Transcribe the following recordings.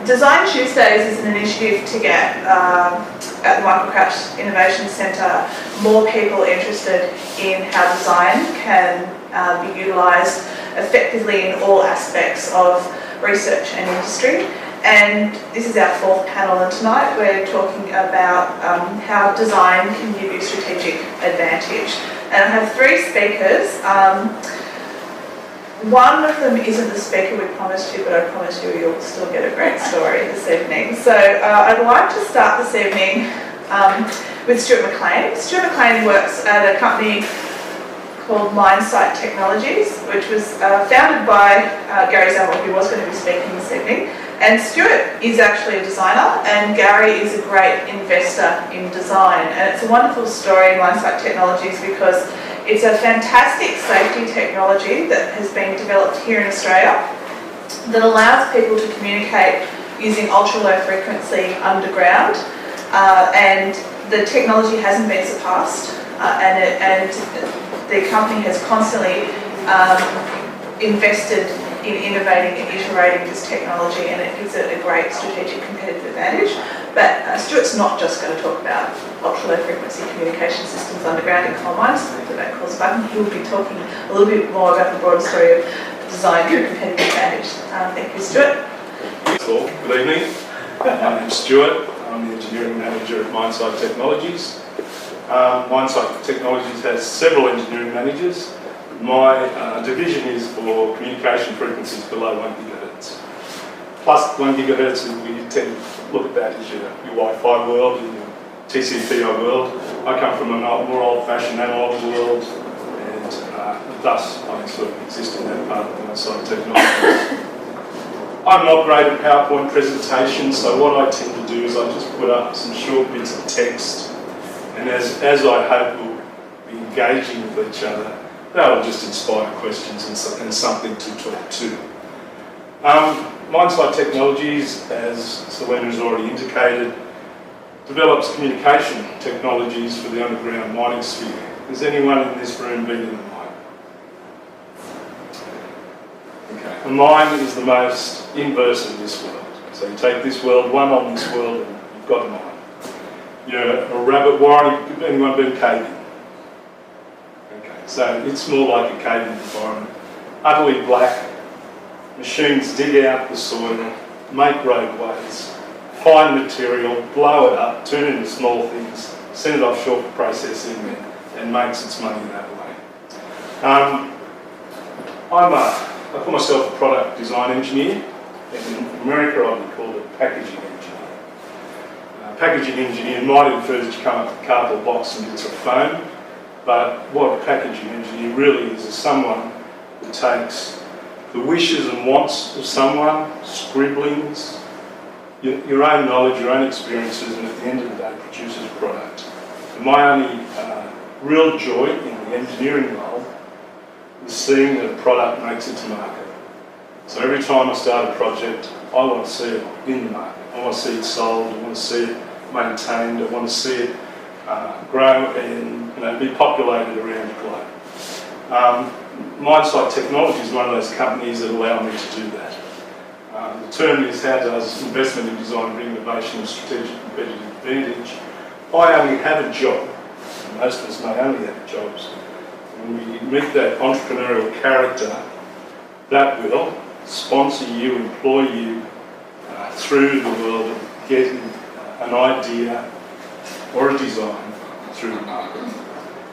Design Tuesdays is an initiative to get, at the Michael Crouch Innovation Centre, more people interested in how design can be utilised effectively in all aspects of research and industry. And this is our fourth panel, and tonight we're talking about how design can give you strategic advantage. And I have three speakers. One of them isn't the speaker we promised you, but I promise you you'll still get a great story this evening. So I'd like to start this evening with Stuart McLean. Stuart McLean works at a company called Mindsight Technologies, which was founded by Gary Zamel, who was going to be speaking this evening. And Stuart is actually a designer, and Gary is a great investor in design. And it's a wonderful story in Mindsight Technologies because it's a fantastic safety technology that has been developed here in Australia that allows people to communicate using ultra-low frequency underground, and the technology hasn't been surpassed, and the company has constantly invested in innovating and iterating this technology, and it gives it a great strategic competitive advantage. But Stuart's not just going to talk about ultra-low frequency communication systems underground in coal mines, for that calls button. He'll be talking a little bit more about the broader story of design through competitive advantage. Thank you, Stuart. Hello, good evening. My name's Stuart. I'm the engineering manager at Mindsight Technologies. Mindsight Technologies has several engineering managers. My division is for communication frequencies below 1 gigahertz. Plus 1 gigahertz, we tend to look at that as your Wi-Fi world, your TCP/IP world. I come from a more old-fashioned analog world, and thus I sort of exist in that part of Mindsight Technologies. I'm not great at PowerPoint presentations, so what I tend to do is I just put up some short bits of text, and as I hope we'll be engaging with each other, that'll just inspire questions and something to talk to. Mindsight Technologies, as Selena has already indicated, develops communication technologies for the underground mining sphere. Has anyone in this room been in a mine? Okay. A mine is the most inverse of this world. So you take this world, one on this world, and you've got a mine. You're a rabbit warren. Anyone been caving? So it's more like a caving environment. Utterly black, machines dig out the soil, make roadways, find material, blow it up, turn it into small things, send it offshore for processing, and makes its money that way. I call myself a product design engineer. In America I would be called a packaging engineer. Packaging engineer might infer that you come up with a cardboard box and bits of foam. But what a packaging engineer really is someone who takes the wishes and wants of someone, scribblings, your own knowledge, your own experiences, and at the end of the day produces a product. And my only real joy in the engineering role is seeing that a product makes it to market. So every time I start a project, I want to see it in the market. I want to see it sold, I want to see it maintained, I want to see it grow and be populated around the globe. Mindsight Technology is one of those companies that allow me to do that. The term is, how does investment in design bring innovation and strategic competitive advantage? I only have a job, and most of us may only have jobs. When we meet that entrepreneurial character, that will sponsor you, employ you through the world of getting an idea or a design through the market.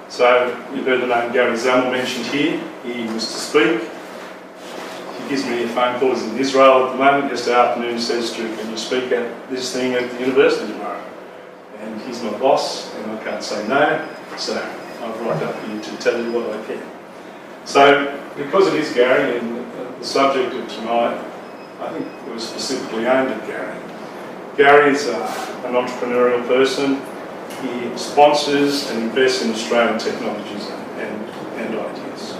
So you've heard the name Gary Zamel mentioned here. He was to speak. He gives me a phone call. He's in Israel at the moment. Yesterday afternoon he says, "Stu, can you speak at this thing at the university tomorrow?" And he's my boss, and I can't say no. So I've right up here to tell you what I can. So because it is Gary, and the subject of tonight, I think it was specifically aimed at Gary. Gary is an entrepreneurial person. He sponsors and invests in Australian technologies and ideas.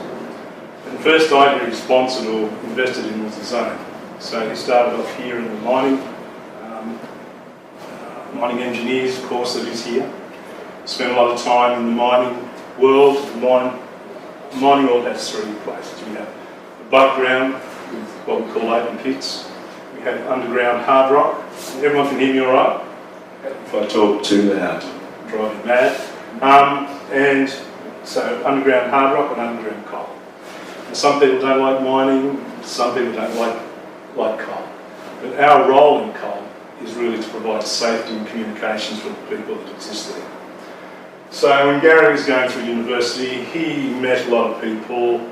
And the first idea he sponsored or invested in was his own. So he started off here in the mining engineers course that is here. Spent a lot of time in the mining world. Mining world has three places. We have above ground with what we call open pits. We We had underground hard rock. Everyone can hear me all right? If I talk too loud. Drive you mad. And so underground hard rock and underground coal. And some people don't like mining, some people don't like coal. But our role in coal is really to provide safety and communications for the people that exist there. So when Gary was going through university, he met a lot of people.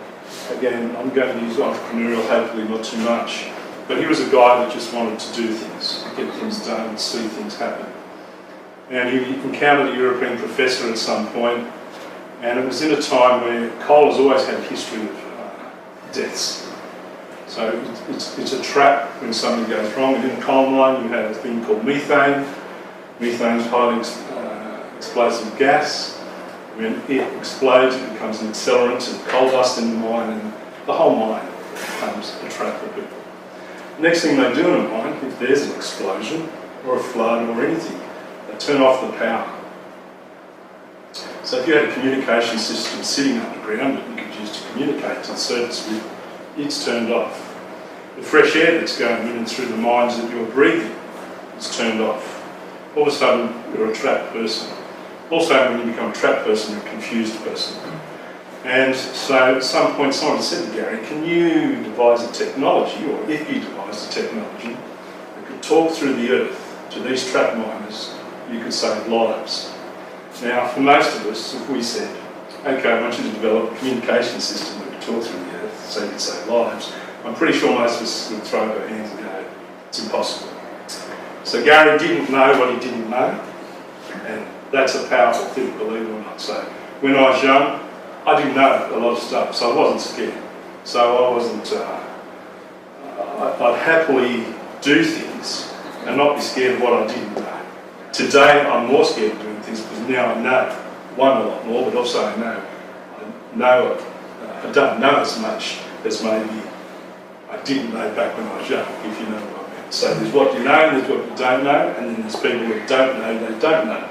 Again, I'm going to use entrepreneurial, hopefully not too much. But he was a guy that just wanted to do things, get things done, see things happen. And he encountered a European professor at some point, and it was in a time where coal has always had a history of deaths. So it's a trap when something goes wrong. And in a coal mine, you have a thing called methane. Methane is highly explosive gas. When it explodes, it becomes an accelerant and coal dust in the mine, and the whole mine becomes a trap for people. Next thing they do in a mine, if there's an explosion or a flood or anything, they turn off the power. So if you had a communication system sitting underground that you could use to communicate to the surface with, it's turned off. The fresh air that's going in and through the mines that you're breathing is turned off. All of a sudden, you're a trapped person. Also, when you become a trapped person, you're a confused person. And so at some point, someone said to Gary, can you devise a technology, or if you devised a technology, that could talk through the earth to these trapped miners, you could save lives. Now, for most of us, if we said, okay, I want you to develop a communication system that could talk through the earth so you could save lives, I'm pretty sure most of us would throw up our hands and go, it's impossible. So Gary didn't know what he didn't know, and that's a powerful thing, believe it or not. So when I was young, I didn't know a lot of stuff, so I wasn't scared. So I wasn't, I'd happily do things and not be scared of what I didn't know. Today, I'm more scared of doing things because now I know, one, a lot more, but also I don't know as much as maybe I didn't know back when I was young, if you know what I mean. So there's what you know, and there's what you don't know, and then there's people who don't know, they don't know.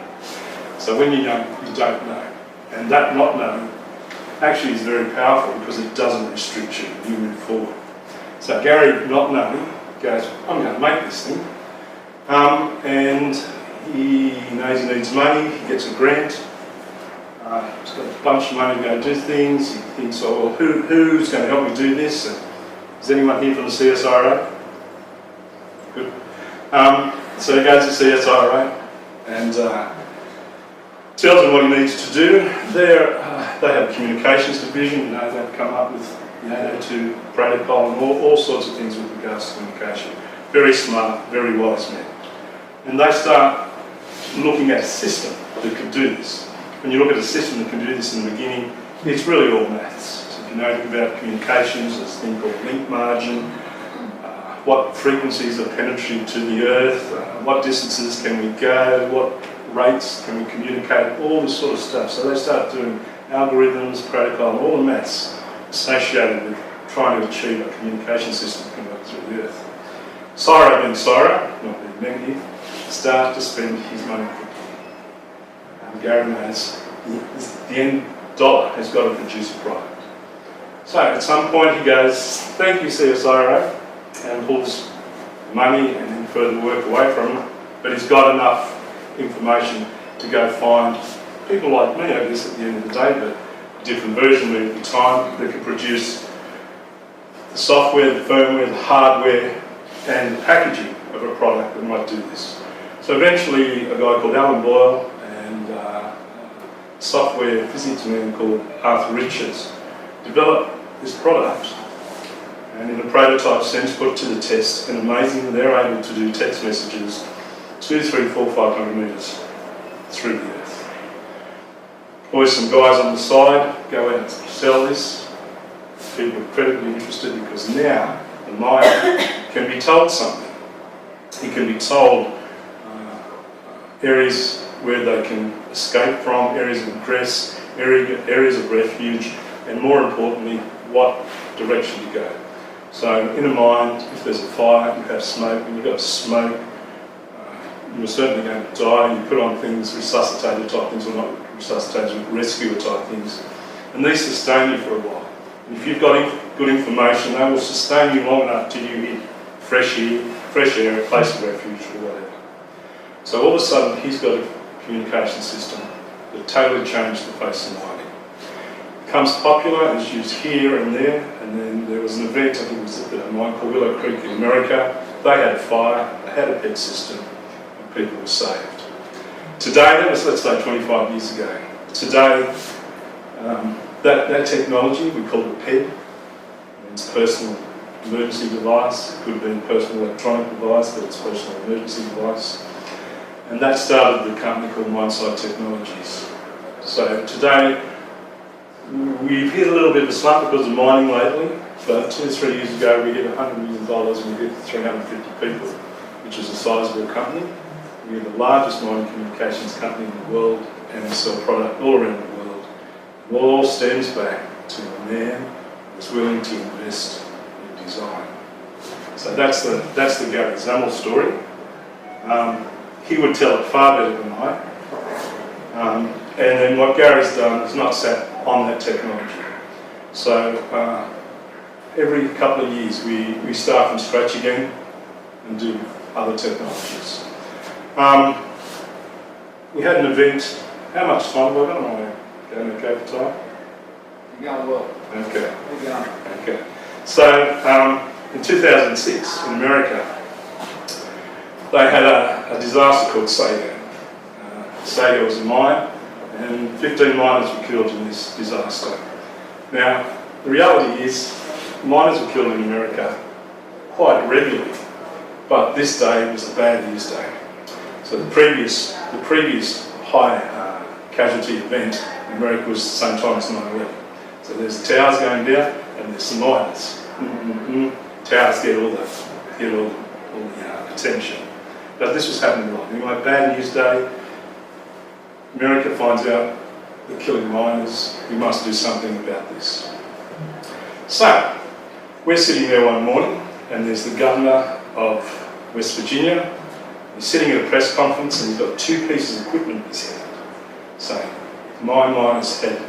So when you know, you don't know. And that not knowing actually is very powerful because it doesn't restrict you, you move forward. So Gary, not knowing, goes, I'm going to make this thing. And he knows he needs money, he gets a grant. He's got a bunch of money to go do things. He thinks, oh, well, who's going to help me do this? And is anyone here from the CSIRO? Good. So he goes to CSIRO and tells them what he needs to do. They have a communications division, they've come up with to protocol and all sorts of things with regards to communication. Very smart, very wise men. And they start looking at a system that could do this. When you look at a system that can do this in the beginning, it's really all maths. So if you know anything about communications, there's a thing called link margin, what frequencies are penetrating to the earth, what distances can we go, what rates can we communicate, all this sort of stuff. So they start doing algorithms, protocol, and all the maths associated with trying to achieve a communication system that can work through the earth. CSIRO being CSIRO, not being negative, start to spend his money quickly. Gary knows the end dollar has got to produce a product. So at some point he goes, thank you CSIRO, and pulls money and then further work away from him, but he's got enough information to go find people like me, I guess, at the end of the day, but a different version of the time that can produce the software, the firmware, the hardware, and the packaging of a product that might do this. So eventually a guy called Alan Boyle and a software physics man called Arthur Richards developed this product and in a prototype sense put it to the test, and amazingly they're able to do text messages 2, 3, 4, 500 metres through the earth. Always some guys on the side go out and sell this. People are incredibly interested because now the miner can be told something. He can be told areas where they can escape from, areas of ingress, areas of refuge, and more importantly, what direction to go. So in a mine, if there's a fire, you have smoke. When you've got smoke, you're certainly going to die. You put on things, resuscitator type things, or not resuscitators, rescuer type things. And these sustain you for a while. And if you've got good information, they will sustain you long enough till you hit fresh fresh air, a place of refuge or whatever. So all of a sudden he's got a communication system that totally changed the face of mining. Becomes popular and is used here and there, and then there was an event, I think it was at a mine called Willow Creek in America. They had a fire, they had a PET system, and people were saved. Today, that was, let's say, 25 years ago. Today, that technology, we call it PED, it's personal emergency device. It could have been a personal electronic device, but it's a personal emergency device. And that started the company called Mineside Technologies. So today, we've hit a little bit of a slump because of mining lately, but 2 or 3 years ago we hit $100 million and we hit 350 people, which is a sizable company. We're the largest mining communications company in the world, and we sell product all around the world. It all stems back to a man who's willing to invest in design. So that's the Gary Zamel story. He would tell it far better than I. And then what Gary's done is not sat on that technology. So every couple of years we start from scratch again and do other technologies. We had an event. How much time have I got? Am I going okay for time? You're going well. Okay. You're going. Okay. So in 2006 in America, they had a disaster called Sago. Sago was a mine, and 15 miners were killed in this disaster. Now, the reality is, miners were killed in America quite regularly, but this day was a bad news day. So the previous high casualty event in America was the same time as 9/11. So there's the towers going down, and there's some miners. Towers get all the attention. But this was happening a lot. Anyway, bad news day. America finds out they're killing miners. We must do something about this. So, we're sitting there one morning, and there's the governor of West Virginia. He's sitting at a press conference, and he's got 2 pieces of equipment in his hand, saying, my miners had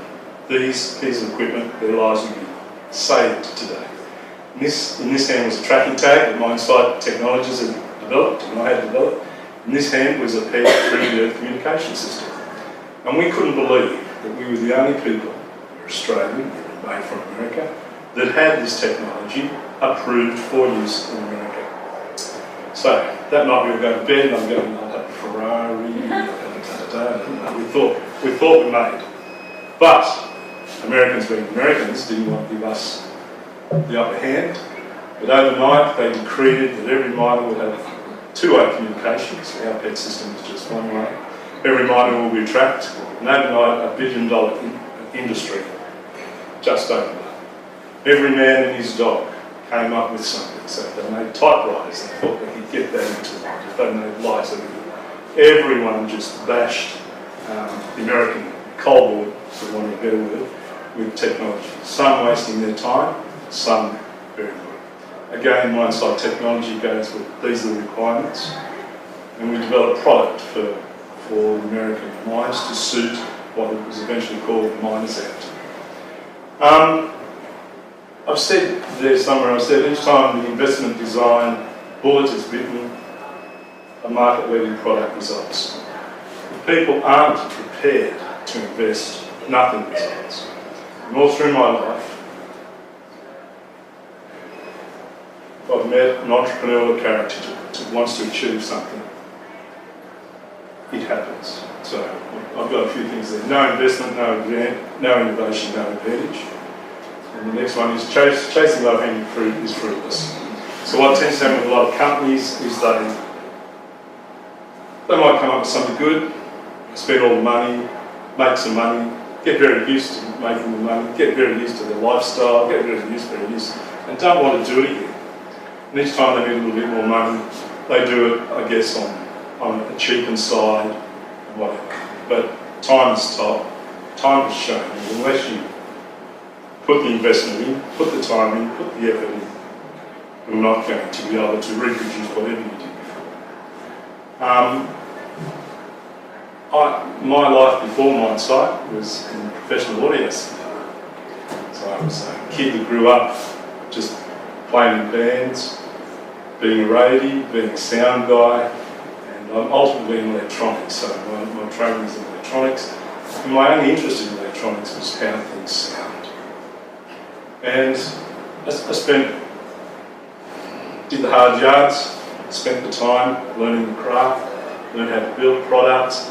these pieces of equipment, their lives would be saved today. In this hand was a tracking tag that Mineside Technologies had developed, and I had developed. In this hand was a PED 3D communication system. And we couldn't believe that we were the only people, we were Australian, made from America, that had this technology approved for use in America. So that night we were going to bed, and I'm going, I'll have a Ferrari, we thought we made. But Americans being Americans didn't want to give us the upper hand. But overnight they decreed that every miner would have 2-way communications. Our PET system is just one way. Every miner will be tracked, and overnight $1 billion industry just opened up. Every man and his dog came up with something. So if they made typewriters, they thought they could get that into light. If they made lights, everyone just bashed the American coal board, for want of a better word, with technology. Some wasting their time, some very good. Again, Mineside Technology goes with these are the requirements, and we develop product for American mines to suit what was eventually called the Miners Act. I've said there somewhere, I've said each time the investment design bullet is written, a market-leading product results. If people aren't prepared to invest, nothing results. And all through my life, I've met an entrepreneurial character that wants to achieve something. It happens. So I've got a few things there. No investment, no innovation, no advantage. And the next one is chasing low-hanging fruit is fruitless. So what tends to happen with a lot of companies is they might come up with something good, spend all the money, make some money, get very used to making the money, get very used to their lifestyle, get very used, and don't want to do it again. And each time they need a little bit more money, they do it, I guess, on a cheapened side, whatever. But time is told. Time has shown that unless you put the investment in, put the time in, put the effort in, you're not going to be able to reproduce whatever you did before. My life before Mineside was in professional audio studio. So I was a kid that grew up just playing in bands, being a roadie, being a sound guy, and I'm ultimately in electronics, so my training is in electronics. And my only interest in electronics was how things sound. And I did the hard yards, spent the time learning the craft, learned how to build products.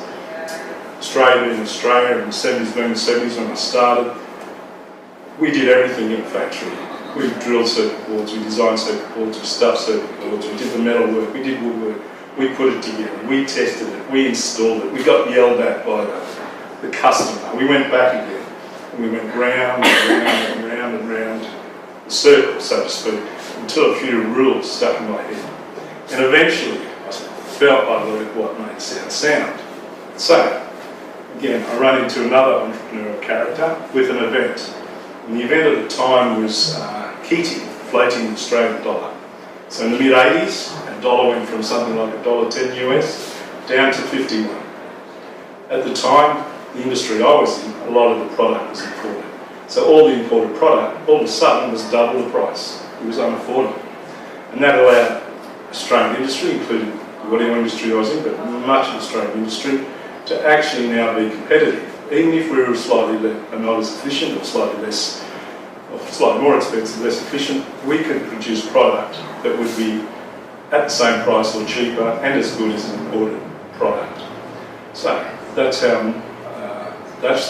Australia in the 70s, being the 70s when I started, we did everything in a factory. We drilled circuit boards, we designed circuit boards, we stuffed circuit boards, we did the metal work, we did woodwork, we put it together, we tested it, we installed it, we got yelled at by the customer. We went back again, and we went round and round and round and round the circle, so to speak, until a few rules stuck in my head. And eventually, I felt I learned what made sound. So, again, I ran into another entrepreneurial character with an event. And the event at the time was Keating, floating the Australian dollar. So in the mid-80s, a dollar went from something like $1.10 US down to 51. At the time, the industry I was in, a lot of the product was imported. So all the imported product, all of a sudden, was double the price. It was unaffordable. And that allowed Australian industry, including the audio industry I was in, but much of the Australian industry, to actually now be competitive. Even if we were slightly not as efficient or slightly less, or slightly more expensive, less efficient, we could produce product that would be at the same price or cheaper and as good as an imported product. So that's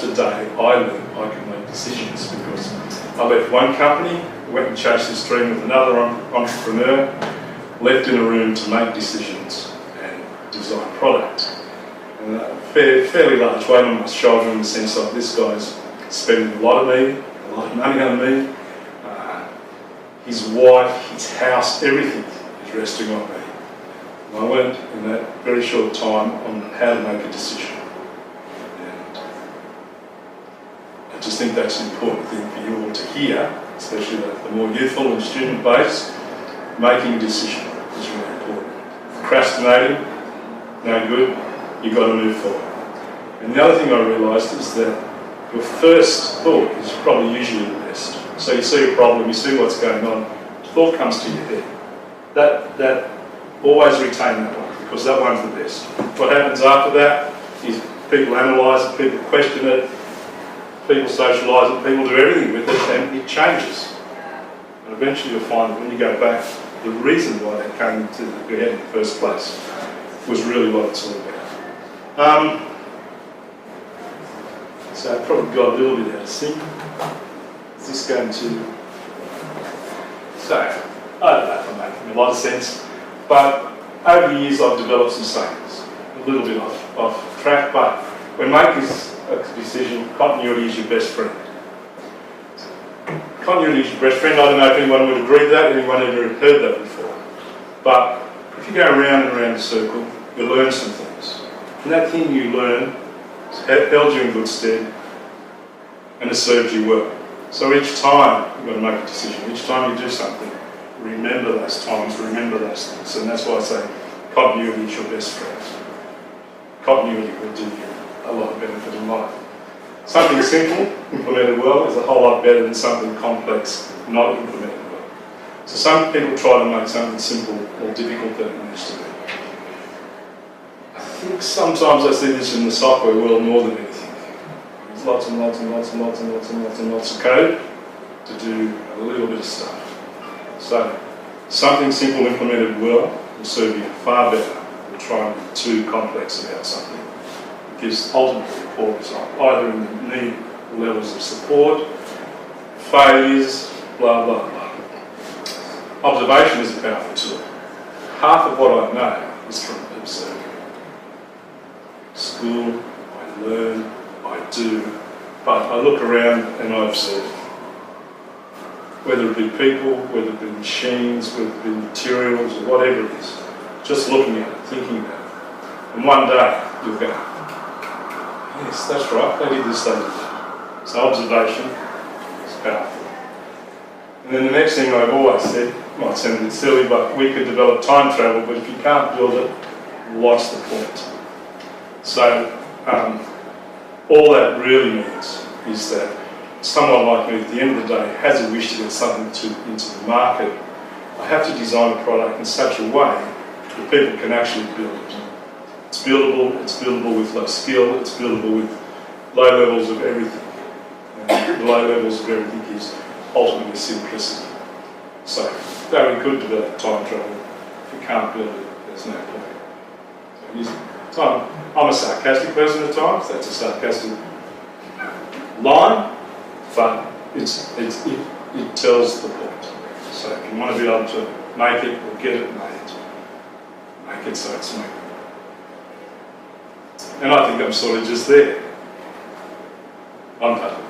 the day I learned I could make decisions, because I left one company, went and chased this dream with another entrepreneur, left in a room to make decisions and design product. And a fairly large weight on my shoulder, in the sense of this guy's spending a lot of money on me. His wife, his house, everything is resting on me. And I learned in that very short time on how to make a decision. And I just think that's an important thing for you all to hear, especially the more youthful and student base. Making a decision is really important. Procrastinating, no good. You've got to move forward. And the other thing I realised is that your first thought is probably usually the best. So you see a problem, you see what's going on, thought comes to your head. That always retain that one, because that one's the best. What happens after that is people analyse it, people question it, people socialise it, people do everything with it, and it changes. And eventually you'll find that when you go back, the reason why that came into your head in the first place was really what it's all about. So I probably got a little bit out of sync. Is this going to... So, I don't know if I'm making a lot of sense, but over the years I've developed some sayings, a little bit off track, but when making a decision, continuity is your best friend. Continuity is your best friend. I don't know if anyone would agree with that, anyone ever heard that before. But if you go around and around the circle, you learn some things. And that thing you learn has held you in good stead and has served you well. So each time you've got to make a decision, each time you do something, remember those times, remember those things. And that's why I say continuity is your best friend. Continuity will do you a lot of benefit in life. Something simple, implemented well, is a whole lot better than something complex, not implemented well. So some people try to make something simple more difficult than it needs to be. I think sometimes I see this in the software world more than anything. There's lots and lots and lots and lots and lots and lots and lots of code to do a little bit of stuff. So something simple implemented well will serve you far better than trying to be too complex about something. It gives ultimately a poor result, either in the need levels of support, failures, blah, blah, blah. Observation is a powerful tool. Half of what I know is from observing. School, I learn, I do, but I look around and I observe. Whether it be people, whether it be machines, whether it be materials, or whatever it is, just looking at it, thinking about it. And one day you'll go, yes, that's right, they did this, they did that. So observation is powerful. And then the next thing I've always said, might sound a bit silly, but we could develop time travel, but if you can't build it, what's the point? So all that really means is that someone like me at the end of the day has a wish to get something into the market I have to design a product in such a way that people can actually build it. It's buildable with low skill, it's buildable with low levels of everything. And the low levels of everything is ultimately simplicity. So, though we could develop time travel, if you can't build it, there's no point. So I'm a sarcastic person at times, that's a sarcastic line, but it tells the point. So if you want to be able to make it or get it made, make it so it's made. And I think I'm sort of just there. I'm done.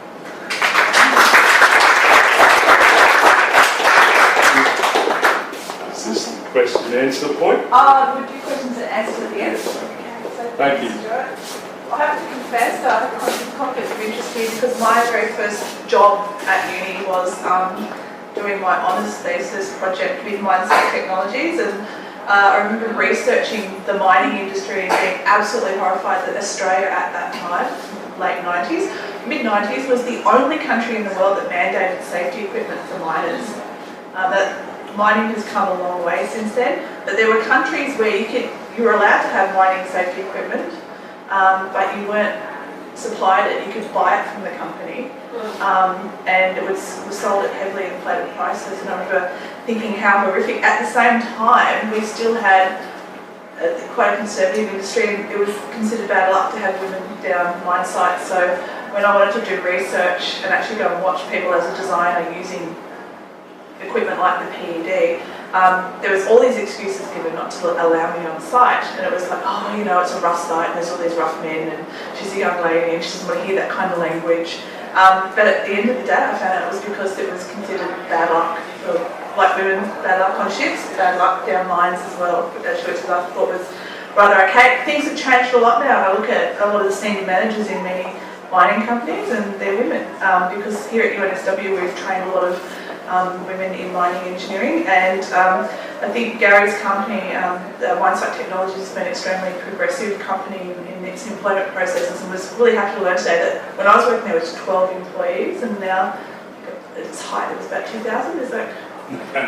Is this the question and answer point? We'll do questions and answers at the end. Okay, so Thank you. Stuart. I have to confess that I have a conflict of interest here because my very first job at uni was doing my honours thesis project with Mindset Technologies, and I remember researching the mining industry and being absolutely horrified that Australia at that time, late 90s, mid-90s, was the only country in the world that mandated safety equipment for miners. That mining has come a long way since then, but there were countries where you were allowed to have mining safety equipment, but you weren't supplied it. You could buy it from the company, and it was sold at heavily inflated prices. And I remember thinking how horrific. At the same time, we still had quite a conservative industry, and it was considered bad luck to have women down mine sites. So when I wanted to do research and actually go and watch people as a designer using equipment like the PED, there was all these excuses given not to allow me on site, and it was like, oh, you know, it's a rough site and there's all these rough men and she's a young lady and she doesn't want to hear that kind of language. But at the end of the day, I found out it was because it was considered bad luck for black women, bad luck on ships, bad luck down mines as well, which I thought was rather okay. Things have changed a lot now. I look at a lot of the senior managers in many mining companies and they're women, because here at UNSW we've trained a lot of women in mining engineering, and I think Gary's company, Mindset Technologies, has been an extremely progressive company in its employment processes, and was really happy to learn today that when I was working there was 12 employees, and now at its height it was about 2,000. Is that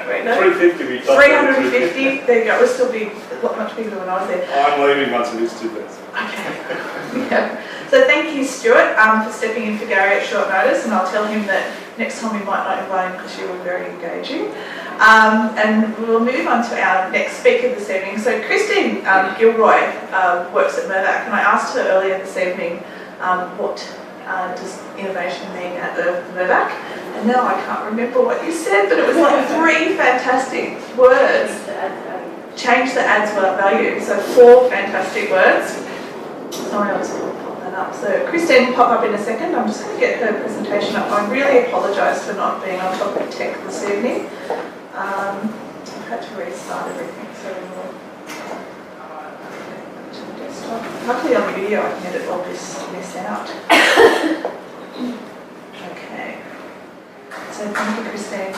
great? No? 350. 350. There you go. It was still big, much bigger than when I was there. I'm leaving once it is 2,000. Okay. Yeah. So thank you, Stuart, for stepping in for Gary at short notice, and I'll tell him that next time we might not invite him because you were very engaging. And we'll move on to our next speaker this evening. So Christine Gilroy works at Mirvac, and I asked her earlier this evening what does innovation mean at Mirvac, and now I can't remember what you said, but it was like 3 fantastic words. Change the ad's value. So 4 fantastic words. Someone else will pop that up. So Christine will pop up in a second. I'm just going to get her presentation up. I really apologise for not being on top of tech this evening. I've had to restart everything, so we'll to the desktop. Luckily on the video I can edit all this mess out. Okay. So thank you, Christine.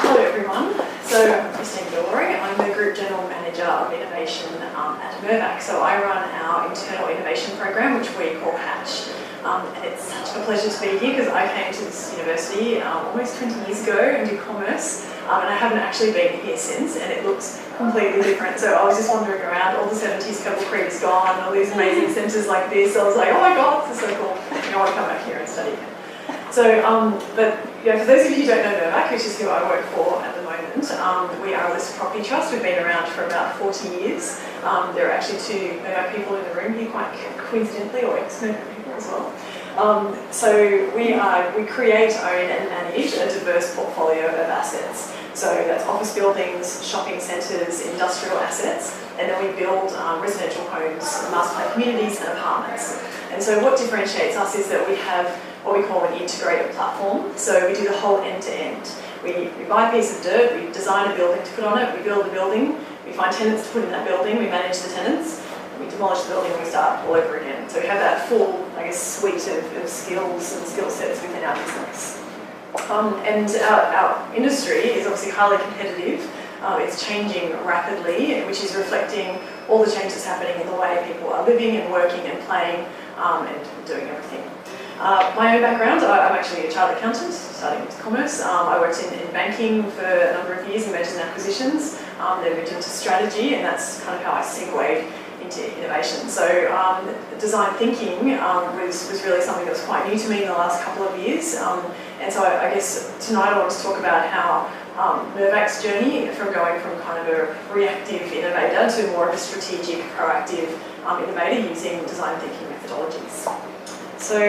Hello everyone. So I'm Christine Gilroy. I'm the Group General Manager of Innovation at Mirvac. So I run our internal innovation program, which we call Hatch. And it's such a pleasure to be here because I came to this university almost 20 years ago and did commerce, and I haven't actually been here since, and it looks completely different. So I was just wandering around, all the 70s Pebble Creek is gone, all these amazing centres like this. I was like, oh my god, this is so cool. I want to come back here and study again. So, but yeah, for those of you who don't know Mirvac, which is who I work for at the moment, we are a listed property trust. We've been around for about 40 years. There are actually 2 Mirvac people in the room here, quite coincidentally, or ex-Mirvac people as well. So we create, own and manage a diverse portfolio of assets. So that's office buildings, shopping centres, industrial assets, and then we build residential homes, master plan communities and apartments. And so what differentiates us is that we have what we call an integrated platform. So we do the whole end-to-end. We buy a piece of dirt, we design a building to put on it, we build a building, we find tenants to put in that building, we manage the tenants, we demolish the building and we start all over again. So we have that full, I guess, suite of skills and skill sets within our business. And our industry is obviously highly competitive. It's changing rapidly, which is reflecting all the changes happening in the way people are living and working and playing and doing everything. My own background, I'm actually a chartered accountant, starting with commerce. I worked in banking for a number of years in mergers and acquisitions, then moved into strategy, and that's kind of how I segued into innovation. So design thinking was really something that was quite new to me in the last couple of years. And so I guess tonight I want to talk about how Mirvac's journey from going from kind of a reactive innovator to more of a strategic, proactive innovator using design thinking methodologies. So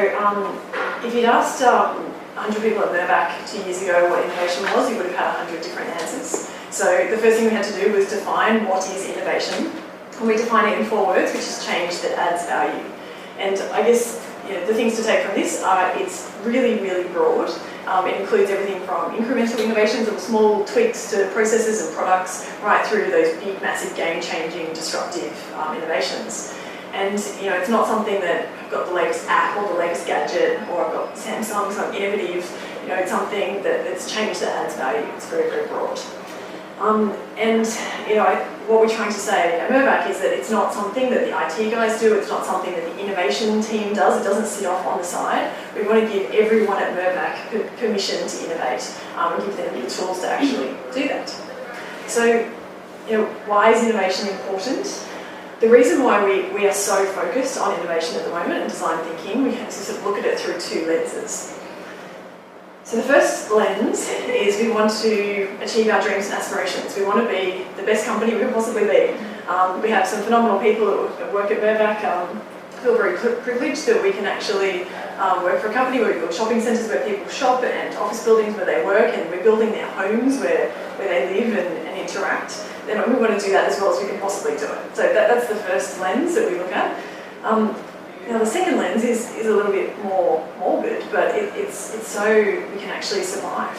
if you'd asked 100 people at Mirvac 2 years ago what innovation was, you would have had 100 different answers. So the first thing we had to do was define what is innovation. And we define it in 4 words, which is change that adds value. And I guess the things to take from this are it's really, really broad. It includes everything from incremental innovations of small tweaks to processes and products, right through to those big, massive, game-changing, disruptive innovations. And it's not something that I've got the latest app or the latest gadget, or I've got Samsung, so I'm innovative. It's something that's change that adds value. It's very, very broad. What we're trying to say at Mirvac is that it's not something that the IT guys do, it's not something that the innovation team does, it doesn't sit off on the side. We want to give everyone at Mirvac permission to innovate and give them the tools to actually do that. So, why is innovation important? The reason why we are so focused on innovation at the moment and design thinking, we have to sort of look at it through 2 lenses. So the first lens is we want to achieve our dreams and aspirations. We want to be the best company we can possibly be. We have some phenomenal people that work at Mirvac. Feel very privileged that we can actually work for a company where we build shopping centres where people shop and office buildings where they work, and we're building their homes where they live and interact. Then we want to do that as well as we can possibly do it. So that's the first lens that we look at. Now the second lens is a little bit more morbid, but it's so we can actually survive.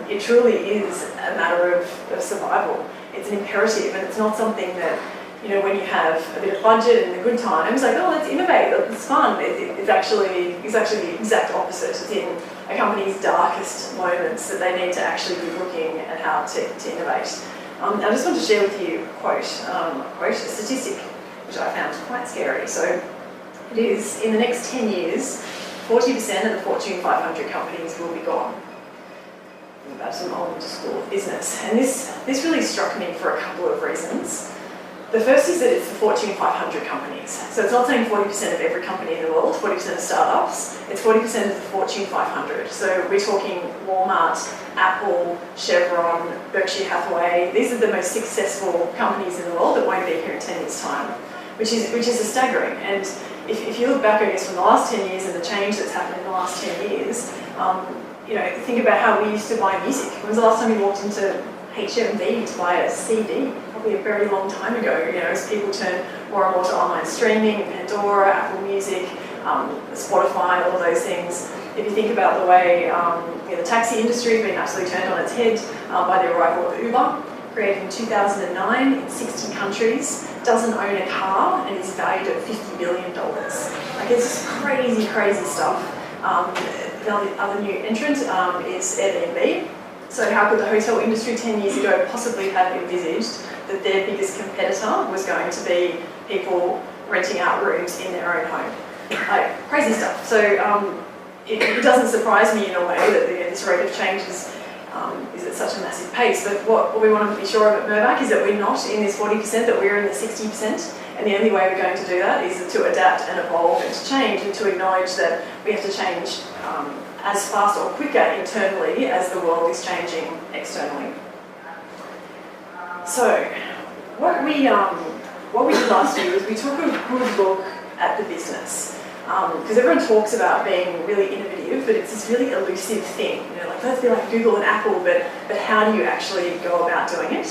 It truly is a matter of survival. It's an imperative, and it's not something that, when you have a bit of budget in the good times, like, oh, let's innovate, it's fun. It's actually the exact opposite. It's in a company's darkest moments that they need to actually be looking at how to innovate. I just want to share with you a statistic, which I found quite scary. So, it is, in the next 10 years, 40% of the Fortune 500 companies will be gone. That's an old school of business. And this really struck me for a couple of reasons. The first is that it's the Fortune 500 companies. So it's not saying 40% of every company in the world, 40% of startups, it's 40% of the Fortune 500. So we're talking Walmart, Apple, Chevron, Berkshire Hathaway. These are the most successful companies in the world that won't be here in 10 years' time, which is a staggering. And if you look back, I guess, from the last 10 years and the change that's happened in the last 10 years, think about how we used to buy music. When was the last time you walked into HMV to buy a CD? Probably a very long time ago, as people turn more and more to online streaming, Pandora, Apple Music, Spotify, all of those things. If you think about the way the taxi industry has been absolutely turned on its head by the arrival of Uber, created in 2009 in 60 countries, doesn't own a car, and is valued at $50 billion. Like, it's crazy, crazy stuff. The other new entrant is Airbnb. So how could the hotel industry 10 years ago possibly have envisaged that their biggest competitor was going to be people renting out rooms in their own home? Like, crazy stuff. So it doesn't surprise me in a way that this rate of change is at such a massive pace. But what we want to be sure of at Mirvac is that we're not in this 40%, that we're in the 60%. And the only way we're going to do that is to adapt and evolve and to change, and to acknowledge that we have to change as fast or quicker internally as the world is changing externally. So, what we did last year was we took a good look at the business. Because everyone talks about being really innovative, but it's this really elusive thing. Like, let's be like Google and Apple, but how do you actually go about doing it?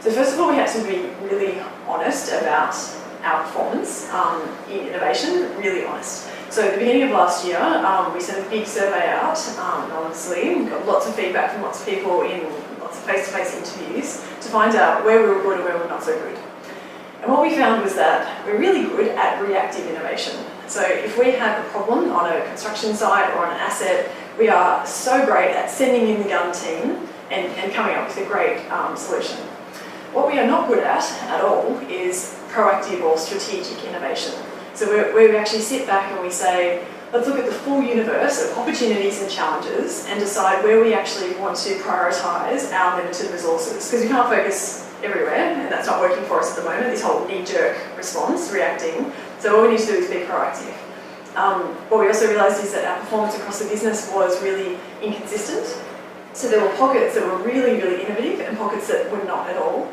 So first of all, we had to be really honest about our performance in innovation, really honest. So at the beginning of last year, we sent a big survey out, honestly. We got lots of feedback from lots of people in lots of face-to-face interviews to find out where we were good and where we were not so good. And what we found was that we're really good at reactive innovation. So if we have a problem on a construction site or on an asset, we are so great at sending in the gun team and coming up with a great solution. What we are not good at all is proactive or strategic innovation. So we actually sit back and we say, let's look at the full universe of opportunities and challenges and decide where we actually want to prioritise our limited resources. Because we can't focus everywhere, and that's not working for us at the moment, this whole knee-jerk response, reacting. So what we need to do is be proactive. What we also realised is that our performance across the business was really inconsistent. So there were pockets that were really, really innovative and pockets that were not at all.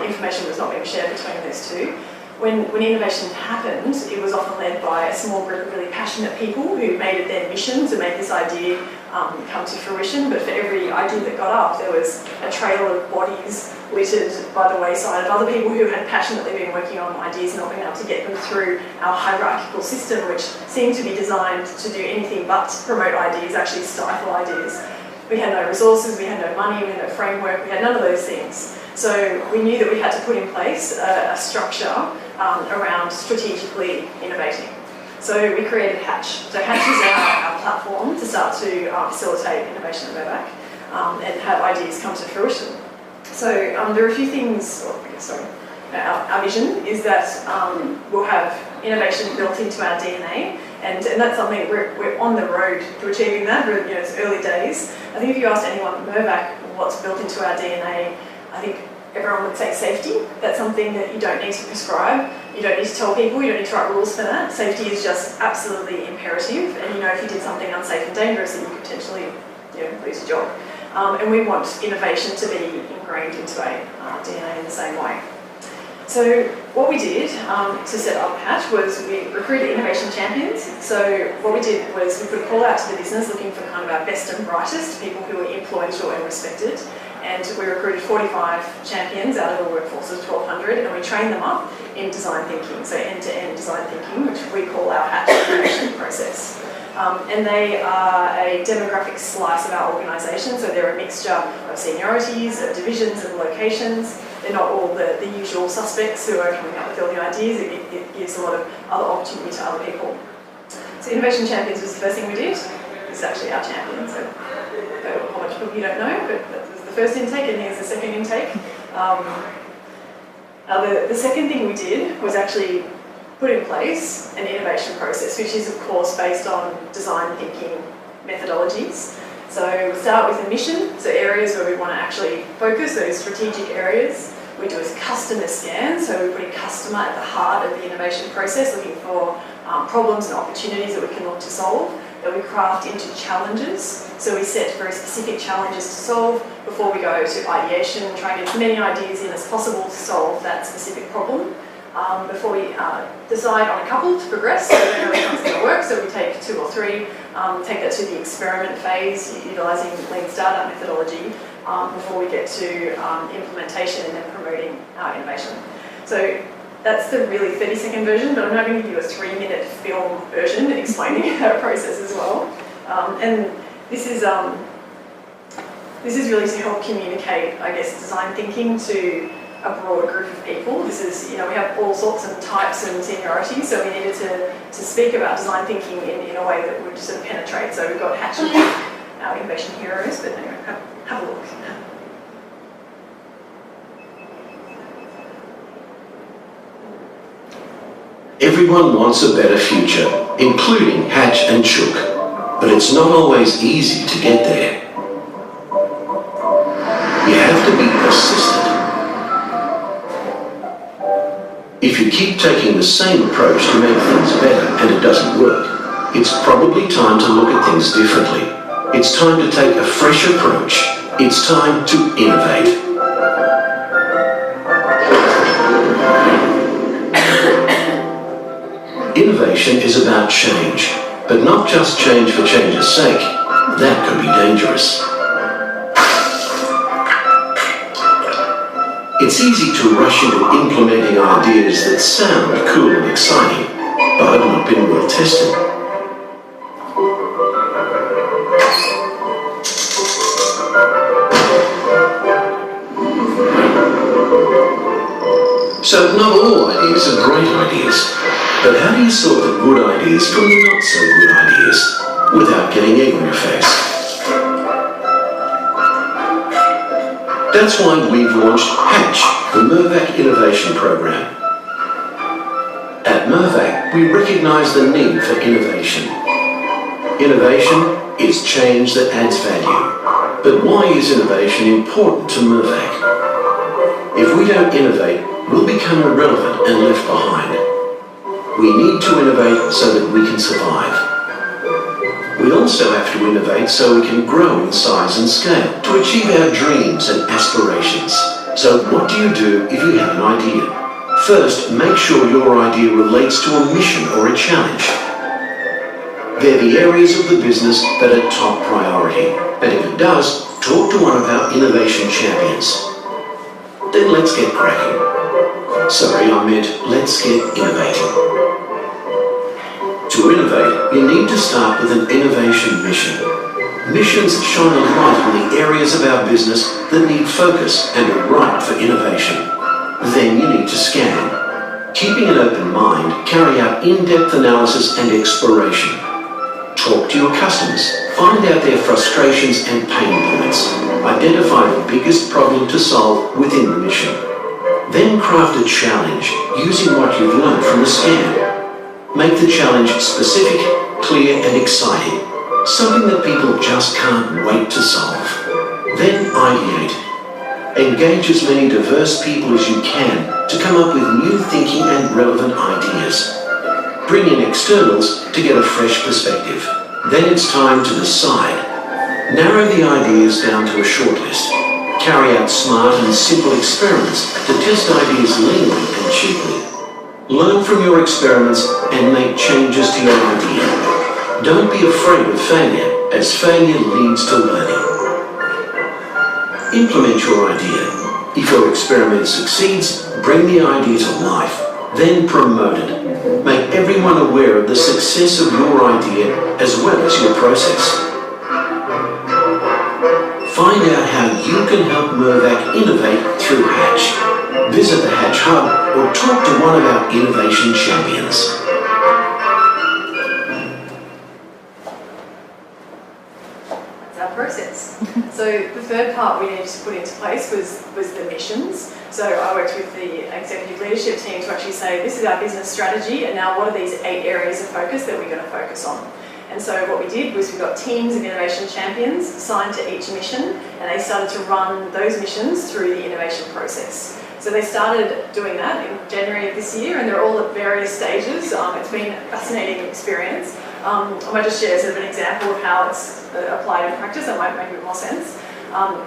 Information was not being shared between those two. When innovation happened, it was often led by a small group of really passionate people who made it their mission to make this idea come to fruition. But for every idea that got up, there was a trail of bodies littered by the wayside of other people who had passionately been working on ideas, not being able to get them through our hierarchical system, which seemed to be designed to do anything but promote ideas, actually stifle ideas. We had no resources, we had no money, we had no framework, we had none of those things. So we knew that we had to put in place a structure around strategically innovating. So we created Hatch. So Hatch is our platform to start to facilitate innovation at Mirvac and have ideas come to fruition. So there are a few things, our vision is that we'll have innovation built into our DNA, and that's something we're on the road to achieving that. It's early days. I think if you asked anyone at Mirvac what's built into our DNA, I think everyone would say safety. That's something that you don't need to prescribe. You don't need to tell people. You don't need to write rules for that. Safety is just absolutely imperative. And if you did something unsafe and dangerous, then you could potentially lose your job. And we want innovation to be ingrained into our DNA in the same way. So what we did to set up Hatch was we recruited innovation champions. So what we did was we put a call out to the business looking for kind of our best and brightest, people who were influential and respected. And we recruited 45 champions out of a workforce of 1,200, and we trained them up in design thinking, so end-to-end design thinking, which we call our Hatch innovation process. And they are a demographic slice of our organisation, so they're a mixture of seniorities, of divisions, of locations. They're not all the usual suspects who are coming up with all the ideas. It gives a lot of other opportunity to other people. So Innovation Champions was the first thing we did. It's actually our champion, so a whole bunch of people you don't know, but that was the first intake, and here's the second intake. The second thing we did was actually put in place an innovation process, which is of course based on design thinking methodologies. So we start with a mission, so areas where we want to actually focus, those strategic areas. We do a customer scan, so we're putting customer at the heart of the innovation process, looking for problems and opportunities that we can look to solve. That we craft into challenges, so we set very specific challenges to solve before we go to ideation, try and get as many ideas in as possible to solve that specific problem. Before we decide on a couple to progress, so we don't know which one's going to work, so we take 2 or 3, take that to the experiment phase, utilising lean startup methodology, before we get to implementation and then promoting our innovation. So that's the really 30-second version, but I'm now going to give you a 3-minute film version explaining our process as well. And this is really to help communicate, I guess, design thinking to a broad group of people. This is, we have all sorts of types and seniorities, so we needed to speak about design thinking in a way that would sort of penetrate. So we've got Hatch, our innovation heroes, but anyway, have a look. Everyone wants a better future, including Hatch and Chook, but it's not always easy to get there. You have to be persistent. If you keep taking the same approach to make things better and it doesn't work, it's probably time to look at things differently. It's time to take a fresh approach. It's time to innovate. Innovation is about change, but not just change for change's sake. That could be dangerous. It's easy to rush into implementing ideas that sound cool and exciting, but have not been well tested. So not all ideas are great ideas. But how do you sort the good ideas from the not so good ideas without getting egg on your face? That's why we've launched Hatch, the Mirvac Innovation Program. At Mirvac, we recognise the need for innovation. Innovation is change that adds value. But why is innovation important to Mirvac? If we don't innovate, we'll become irrelevant and left behind. We need to innovate so that we can survive. We also have to innovate so we can grow in size and scale to achieve our dreams and aspirations. So what do you do if you have an idea? First, make sure your idea relates to a mission or a challenge. They're the areas of the business that are top priority. And if it does, talk to one of our innovation champions. Then let's get cracking. Sorry, I meant let's get innovating. To innovate, you need to start with an innovation mission. Missions shine a light on the areas of our business that need focus and are ripe for innovation. Then you need to scan. Keeping an open mind, carry out in-depth analysis and exploration. Talk to your customers, find out their frustrations and pain points. Identify the biggest problem to solve within the mission. Then craft a challenge using what you've learned from the scan. Make the challenge specific, clear and exciting. Something that people just can't wait to solve. Then ideate. Engage as many diverse people as you can to come up with new thinking and relevant ideas. Bring in externals to get a fresh perspective. Then it's time to decide. Narrow the ideas down to a shortlist. Carry out smart and simple experiments to test ideas leanly and cheaply. Learn from your experiments and make changes to your idea. Don't be afraid of failure, as failure leads to learning. Implement your idea. If your experiment succeeds, bring the idea to life. Then promote it. Make everyone aware of the success of your idea as well as your process. Find out how you can help Mirvac innovate through Hatch. Visit the Hatch Hub or talk to one of our innovation champions. That's our process. So the third part we needed to put into place was the missions. So I worked with the executive leadership team to actually say, this is our business strategy, and now what are these 8 areas of focus that we're going to focus on? And so what we did was we got teams of innovation champions assigned to each mission, and they started to run those missions through the innovation process. So they started doing that in January of this year, and they're all at various stages. It's been a fascinating experience. I might just share sort of an example of how it's applied in practice. That might make a bit more sense.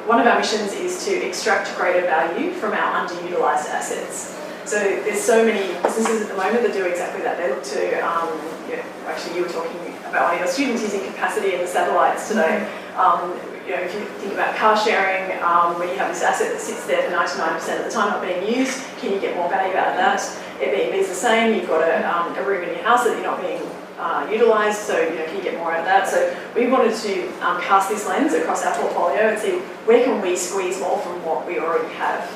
One of our missions is to extract greater value from our underutilised assets. So there's so many businesses at the moment that do exactly that. They look to, actually you were talking about one of your students using capacity in the satellites today. If you think about car sharing, when you have this asset that sits there for 99% of the time not being used, can you get more value out of that? Airbnb is the same. You've got a room in your house that you're not being utilised, so can you get more out of that? So we wanted to cast this lens across our portfolio and see where can we squeeze more from what we already have.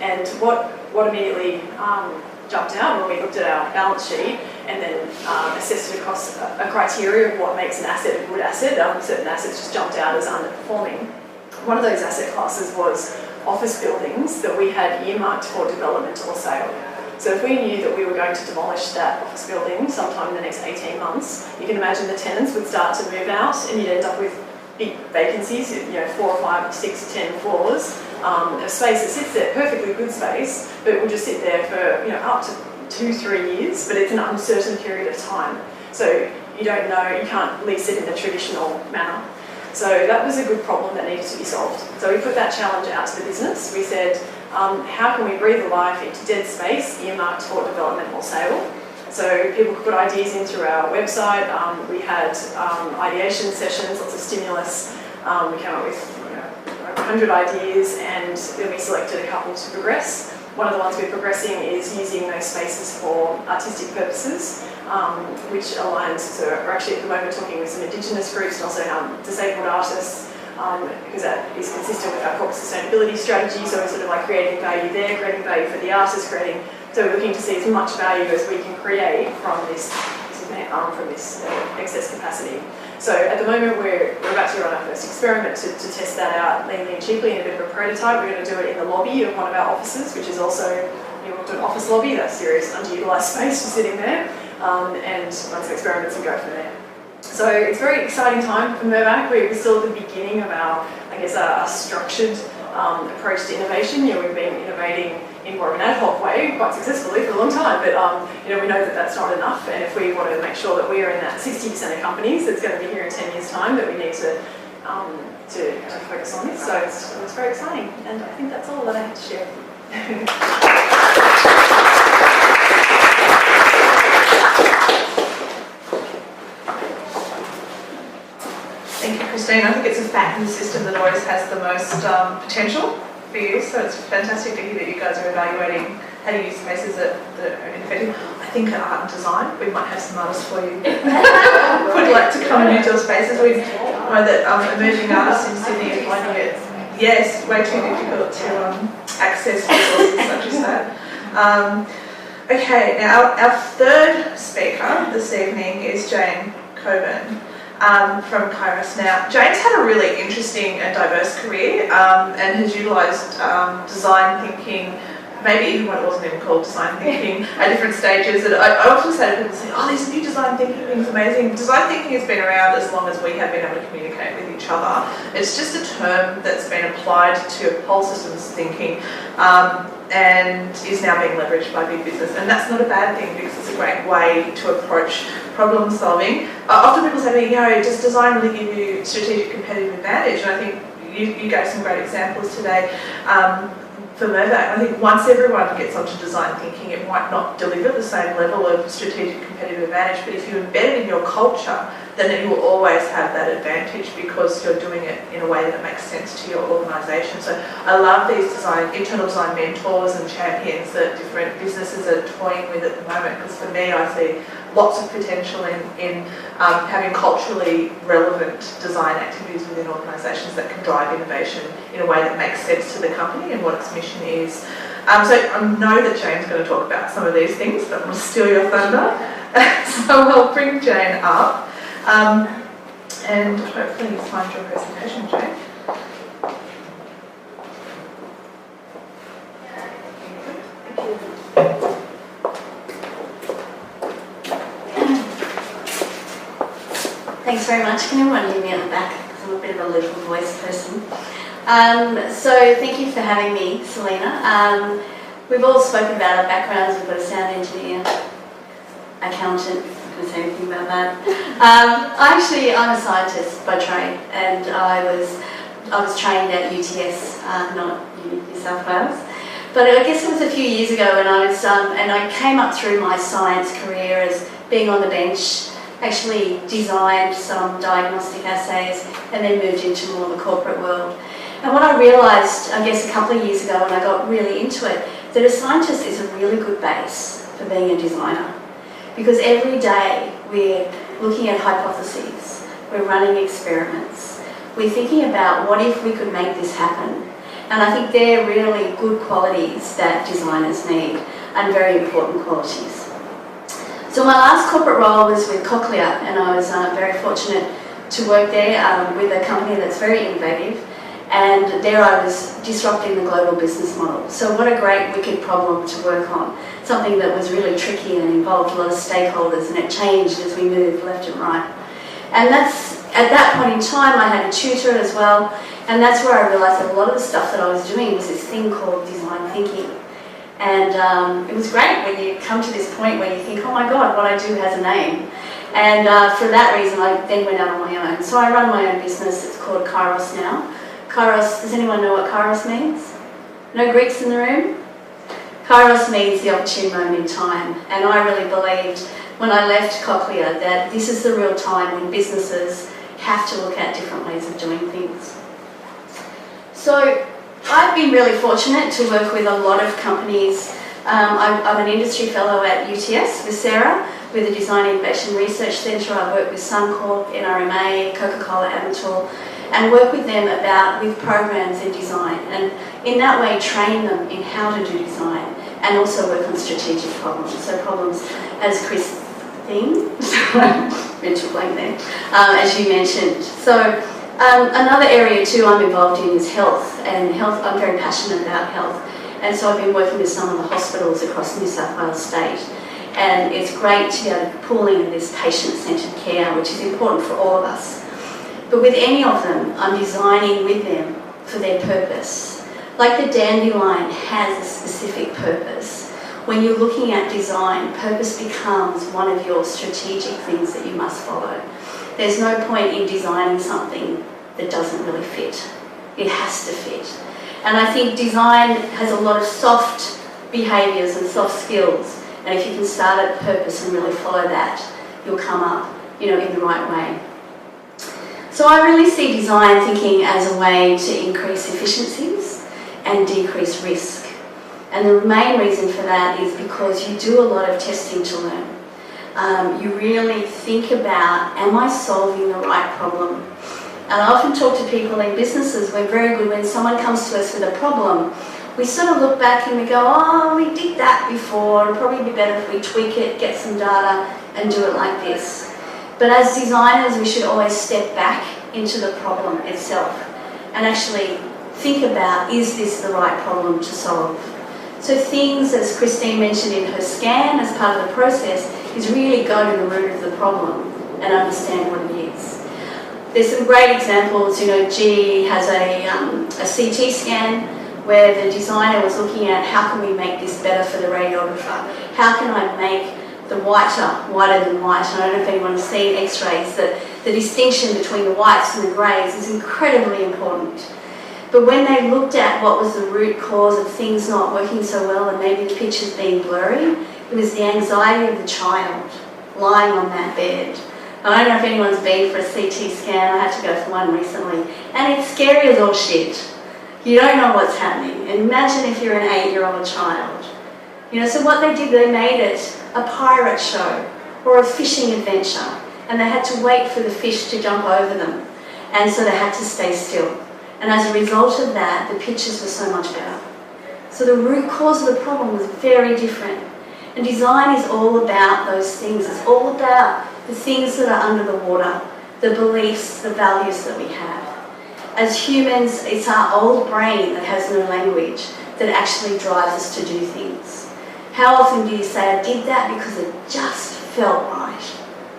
And what immediately jumped out when we looked at our balance sheet and then assessed it across a criteria of what makes an asset a good asset. Certain assets just jumped out as underperforming. One of those asset classes was office buildings that we had earmarked for development or sale. So if we knew that we were going to demolish that office building sometime in the next 18 months, you can imagine the tenants would start to move out and you'd end up with big vacancies, 4 or 5, 6, 10 floors, a space that sits there, perfectly good space, but it will just sit there for up to 2-3 years, but it's an uncertain period of time. So you don't know, you can't lease it in the traditional manner. So that was a good problem that needed to be solved. So we put that challenge out to the business. We said, how can we breathe life into dead space earmarked for development or sale? So people could put ideas in through our website. We had ideation sessions, lots of stimulus. We came up with 100 ideas, and then we selected a couple to progress. One of the ones we're progressing is using those spaces for artistic purposes, which aligns, so we're actually at the moment talking with some Indigenous groups and also disabled artists, because that is consistent with our corporate sustainability strategy. So we're sort of like creating value there, creating value for the artists, so we're looking to see as much value as we can create from this excess capacity. So at the moment we're about to run our first experiment to test that out leanly and cheaply in a bit of a prototype. We're going to do it in the lobby of one of our offices, which is also an office lobby, that serious underutilised space just sitting there, and run some experiments and go from there. So it's a very exciting time for Mirvac. We're still at the beginning of our, I guess, our structured approach to innovation. You know, we've been innovating in more of an ad hoc way quite successfully for a long time, but you know, we know that that's not enough, and if we want to make sure that we are in that 60% of companies that's going to be here in 10 years' time, that we need to focus on this. So it's very exciting, and I think that's all that I have to share. Thank you, Christine. I think it's a fact in the system that always has the most potential for you, so it's fantastic to hear that you guys are evaluating how to use spaces that are innovative. I think at art and design, we might have some artists for you. Would like to come and use your spaces. We know that emerging artists in Sydney are finding it, yes, way too difficult to access resources such as that. Okay, now our third speaker this evening is Jane Coburn. From Kairos. Now, Jane's had a really interesting and diverse career and has utilised design thinking, maybe even when it wasn't even called design thinking, at different stages. And I often say to people, oh, this new design thinking thing's amazing. Design thinking has been around as long as we have been able to communicate with each other. It's just a term that's been applied to whole systems thinking and is now being leveraged by big business. And that's not a bad thing because it's a great way to approach problem solving. Often people say to me, you know, does design really give you strategic competitive advantage? And I think you gave some great examples today for Mirvac. I think once everyone gets onto design thinking, it might not deliver the same level of strategic competitive advantage, but if you embed it in your culture, then you will always have that advantage because you're doing it in a way that makes sense to your organisation. So I love these internal design mentors and champions that different businesses are toying with at the moment, because for me I see lots of potential in having culturally relevant design activities within organisations that can drive innovation in a way that makes sense to the company and what its mission is. So I know that Jane's going to talk about some of these things, but I'm going to steal your thunder. So I'll bring Jane up and hopefully you find your presentation, Jane. Thanks very much. Can everyone hear me at the back? Because I'm a bit of a little voice person. So thank you for having me, Selena. We've all spoken about our backgrounds. We've got a sound engineer, accountant. I'm not going to say anything about that. I'm a scientist by trade, and I was trained at UTS, not New South Wales. But I guess it was a few years ago when I was, and I came up through my science career as being on the bench. Actually designed some diagnostic assays and then moved into more the corporate world. And what I realised, I guess a couple of years ago when I got really into it, that a scientist is a really good base for being a designer. Because every day we're looking at hypotheses, we're running experiments, we're thinking about what if we could make this happen. And I think they're really good qualities that designers need and very important qualities. So my last corporate role was with Cochlear, and I was very fortunate to work there with a company that's very innovative, and there I was disrupting the global business model. So what a great wicked problem to work on, something that was really tricky and involved a lot of stakeholders, and it changed as we moved left and right. And that's, at that point in time I had a tutor as well, and that's where I realised that a lot of the stuff that I was doing was this thing called design thinking. And it was great when you come to this point where you think, oh my God, what I do has a name. And for that reason, I then went out on my own. So I run my own business. It's called Kairos now. Kairos, does anyone know what Kairos means? No Greeks in the room? Kairos means the opportune moment in time. And I really believed when I left Cochlear that this is the real time when businesses have to look at different ways of doing things. So I've been really fortunate to work with a lot of companies. I'm an industry fellow at UTS with Sarah, with the Design Innovation Research Centre. I work with Suncorp, NRMA, Coca-Cola Amatil, and work with them with programs in design, and in that way train them in how to do design, and also work on strategic problems. So problems, as Christine, mental blank there, as you mentioned. So another area too I'm involved in is health, and health, I'm very passionate about health, and so I've been working with some of the hospitals across New South Wales State. And it's great to be able to pull in this patient-centred care, which is important for all of us. But with any of them, I'm designing with them for their purpose. Like the dandelion has a specific purpose. When you're looking at design, purpose becomes one of your strategic things that you must follow. There's no point in designing something that doesn't really fit. It has to fit. And I think design has a lot of soft behaviours and soft skills. And if you can start at purpose and really follow that, you'll come up, in the right way. So I really see design thinking as a way to increase efficiencies and decrease risk. And the main reason for that is because you do a lot of testing to learn. You really think about, am I solving the right problem? And I often talk to people in businesses, we're very good when someone comes to us with a problem, we sort of look back and we go, oh, we did that before, it'll probably be better if we tweak it, get some data and do it like this. But as designers, we should always step back into the problem itself and actually think about, is this the right problem to solve? So things, as Christine mentioned in her scan, as part of the process, is really go to the root of the problem and understand what it is. There's some great examples, GE has a CT scan where the designer was looking at how can we make this better for the radiographer? How can I make the whiter than white? And I don't know if anyone has seen x-rays, that the distinction between the whites and the greys is incredibly important. But when they looked at what was the root cause of things not working so well and maybe the pictures being blurry, it was the anxiety of the child lying on that bed. I don't know if anyone's been for a CT scan, I had to go for one recently, and it's scary as all shit. You don't know what's happening. Imagine if you're an 8-year-old child. So what they did, they made it a pirate show or a fishing adventure, and they had to wait for the fish to jump over them, and so they had to stay still. And as a result of that, the pictures were so much better. So the root cause of the problem was very different. And design is all about those things. It's all about the things that are under the water, the beliefs, the values that we have. As humans, it's our old brain that has no language that actually drives us to do things. How often do you say, I did that because it just felt right?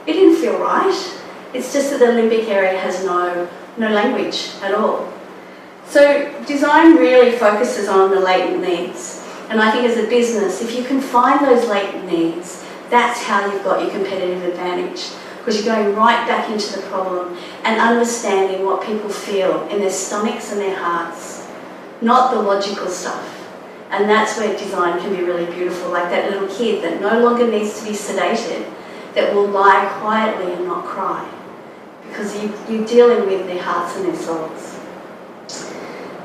It didn't feel right. It's just that the limbic area has no language at all. So design really focuses on the latent needs. And I think as a business, if you can find those latent needs, that's how you've got your competitive advantage. Because you're going right back into the problem and understanding what people feel in their stomachs and their hearts, not the logical stuff. And that's where design can be really beautiful, like that little kid that no longer needs to be sedated, that will lie quietly and not cry, because you're dealing with their hearts and their souls.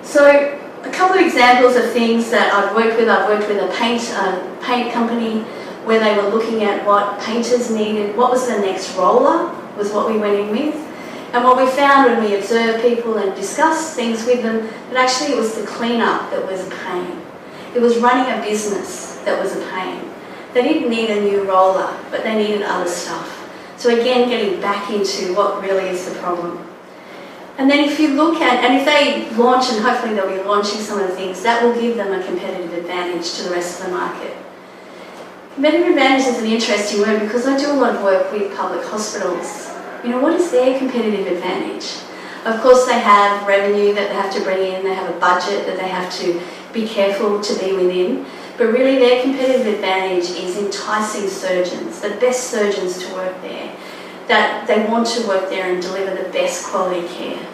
So a couple of examples of things that I've worked with a paint company where they were looking at what painters needed, what was the next roller, was what we went in with. And what we found when we observed people and discussed things with them, that actually it was the cleanup that was a pain. It was running a business that was a pain. They didn't need a new roller, but they needed other stuff. So again, getting back into what really is the problem. And then if you look at, and if they launch, and hopefully they'll be launching some of the things, that will give them a competitive advantage to the rest of the market. Competitive advantage is an interesting word because I do a lot of work with public hospitals. What is their competitive advantage? Of course they have revenue that they have to bring in, they have a budget that they have to be careful to be within, but really their competitive advantage is enticing surgeons, the best surgeons to work there, that they want to work there and deliver the best quality care.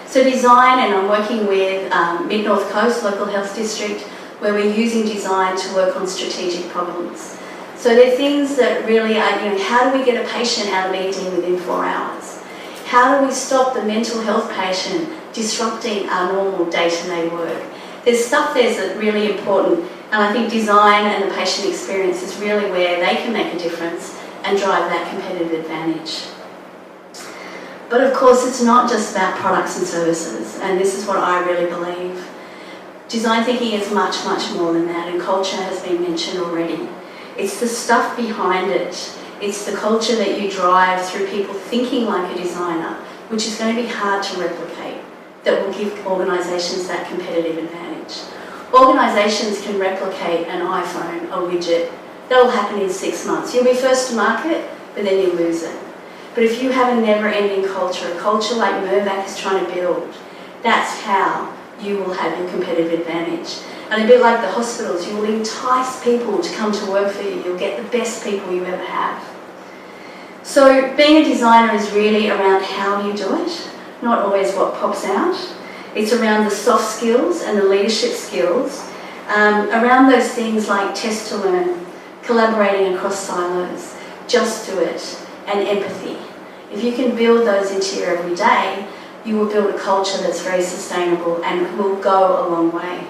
So design, and I'm working with Mid-North Coast Local Health District, where we're using design to work on strategic problems. So they're things that really are, how do we get a patient out of ED within 4 hours? How do we stop the mental health patient disrupting our normal day-to-day work? There's stuff there that's really important, and I think design and the patient experience is really where they can make a difference and drive that competitive advantage. But of course, it's not just about products and services, and this is what I really believe. Design thinking is much, much more than that, and culture has been mentioned already. It's the stuff behind it. It's the culture that you drive through people thinking like a designer, which is going to be hard to replicate, that will give organisations that competitive advantage. Organisations can replicate an iPhone, a widget, that'll happen in 6 months. You'll be first to market, but then you lose it. But if you have a never-ending culture, a culture like Mirvac is trying to build, that's how you will have your competitive advantage. And a bit like the hospitals, you will entice people to come to work for you. You'll get the best people you ever have. So being a designer is really around how you do it, not always what pops out. It's around the soft skills and the leadership skills, around those things like test to learn, collaborating across silos, just do it, and empathy. If you can build those into your everyday, you will build a culture that's very sustainable and will go a long way.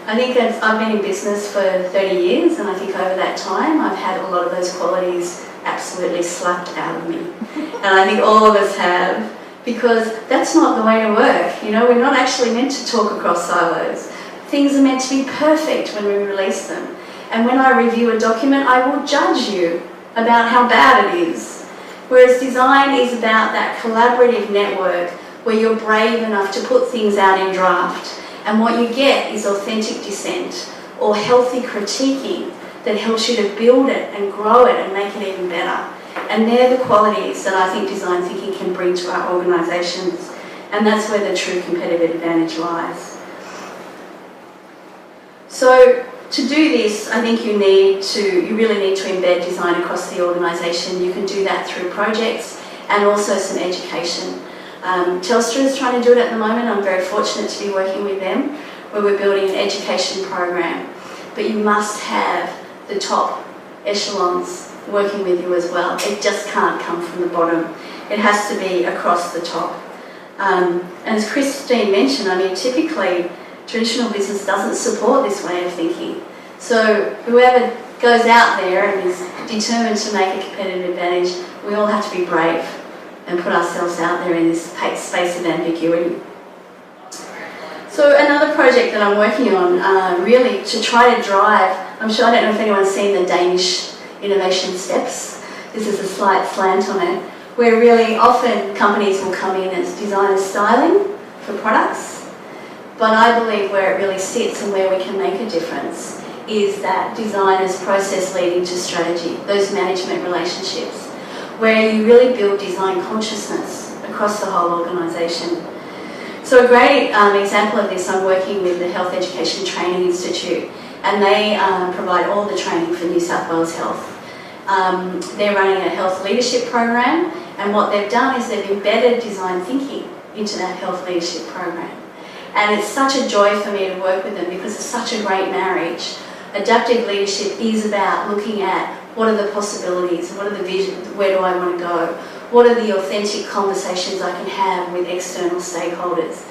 I think I've been in business for 30 years, and I think over that time I've had a lot of those qualities absolutely slapped out of me. And I think all of us have, because that's not the way to work. You know, we're not actually meant to talk across silos. Things are meant to be perfect when we release them. And when I review a document, I will judge you about how bad it is. Whereas design is about that collaborative network where you're brave enough to put things out in draft. And what you get is authentic dissent or healthy critiquing that helps you to build it and grow it and make it even better. And they're the qualities that I think design thinking can bring to our organisations. And that's where the true competitive advantage lies. So to do this, I think you really need to embed design across the organisation. You can do that through projects and also some education. Telstra is trying to do it at the moment. I'm very fortunate to be working with them, where we're building an education program. But you must have the top echelons working with you as well. It just can't come from the bottom. It has to be across the top. And as Christine mentioned, I mean, typically traditional business doesn't support this way of thinking. So whoever goes out there and is determined to make a competitive advantage, we all have to be brave and put ourselves out there in this space of ambiguity. So another project that I'm working on, really to try to drive, I don't know if anyone's seen the Danish innovation steps. This is a slight slant on it, where really often companies will come in as designer styling for products. But I believe where it really sits and where we can make a difference is that design as process leading to strategy, those management relationships, where you really build design consciousness across the whole organisation. So a great example of this, I'm working with the Health Education Training Institute, and they provide all the training for New South Wales Health. They're running a health leadership program, and what they've done is they've embedded design thinking into that health leadership program. And it's such a joy for me to work with them because it's such a great marriage. Adaptive leadership is about looking at what are the possibilities, what are the visions, where do I want to go, what are the authentic conversations I can have with external stakeholders.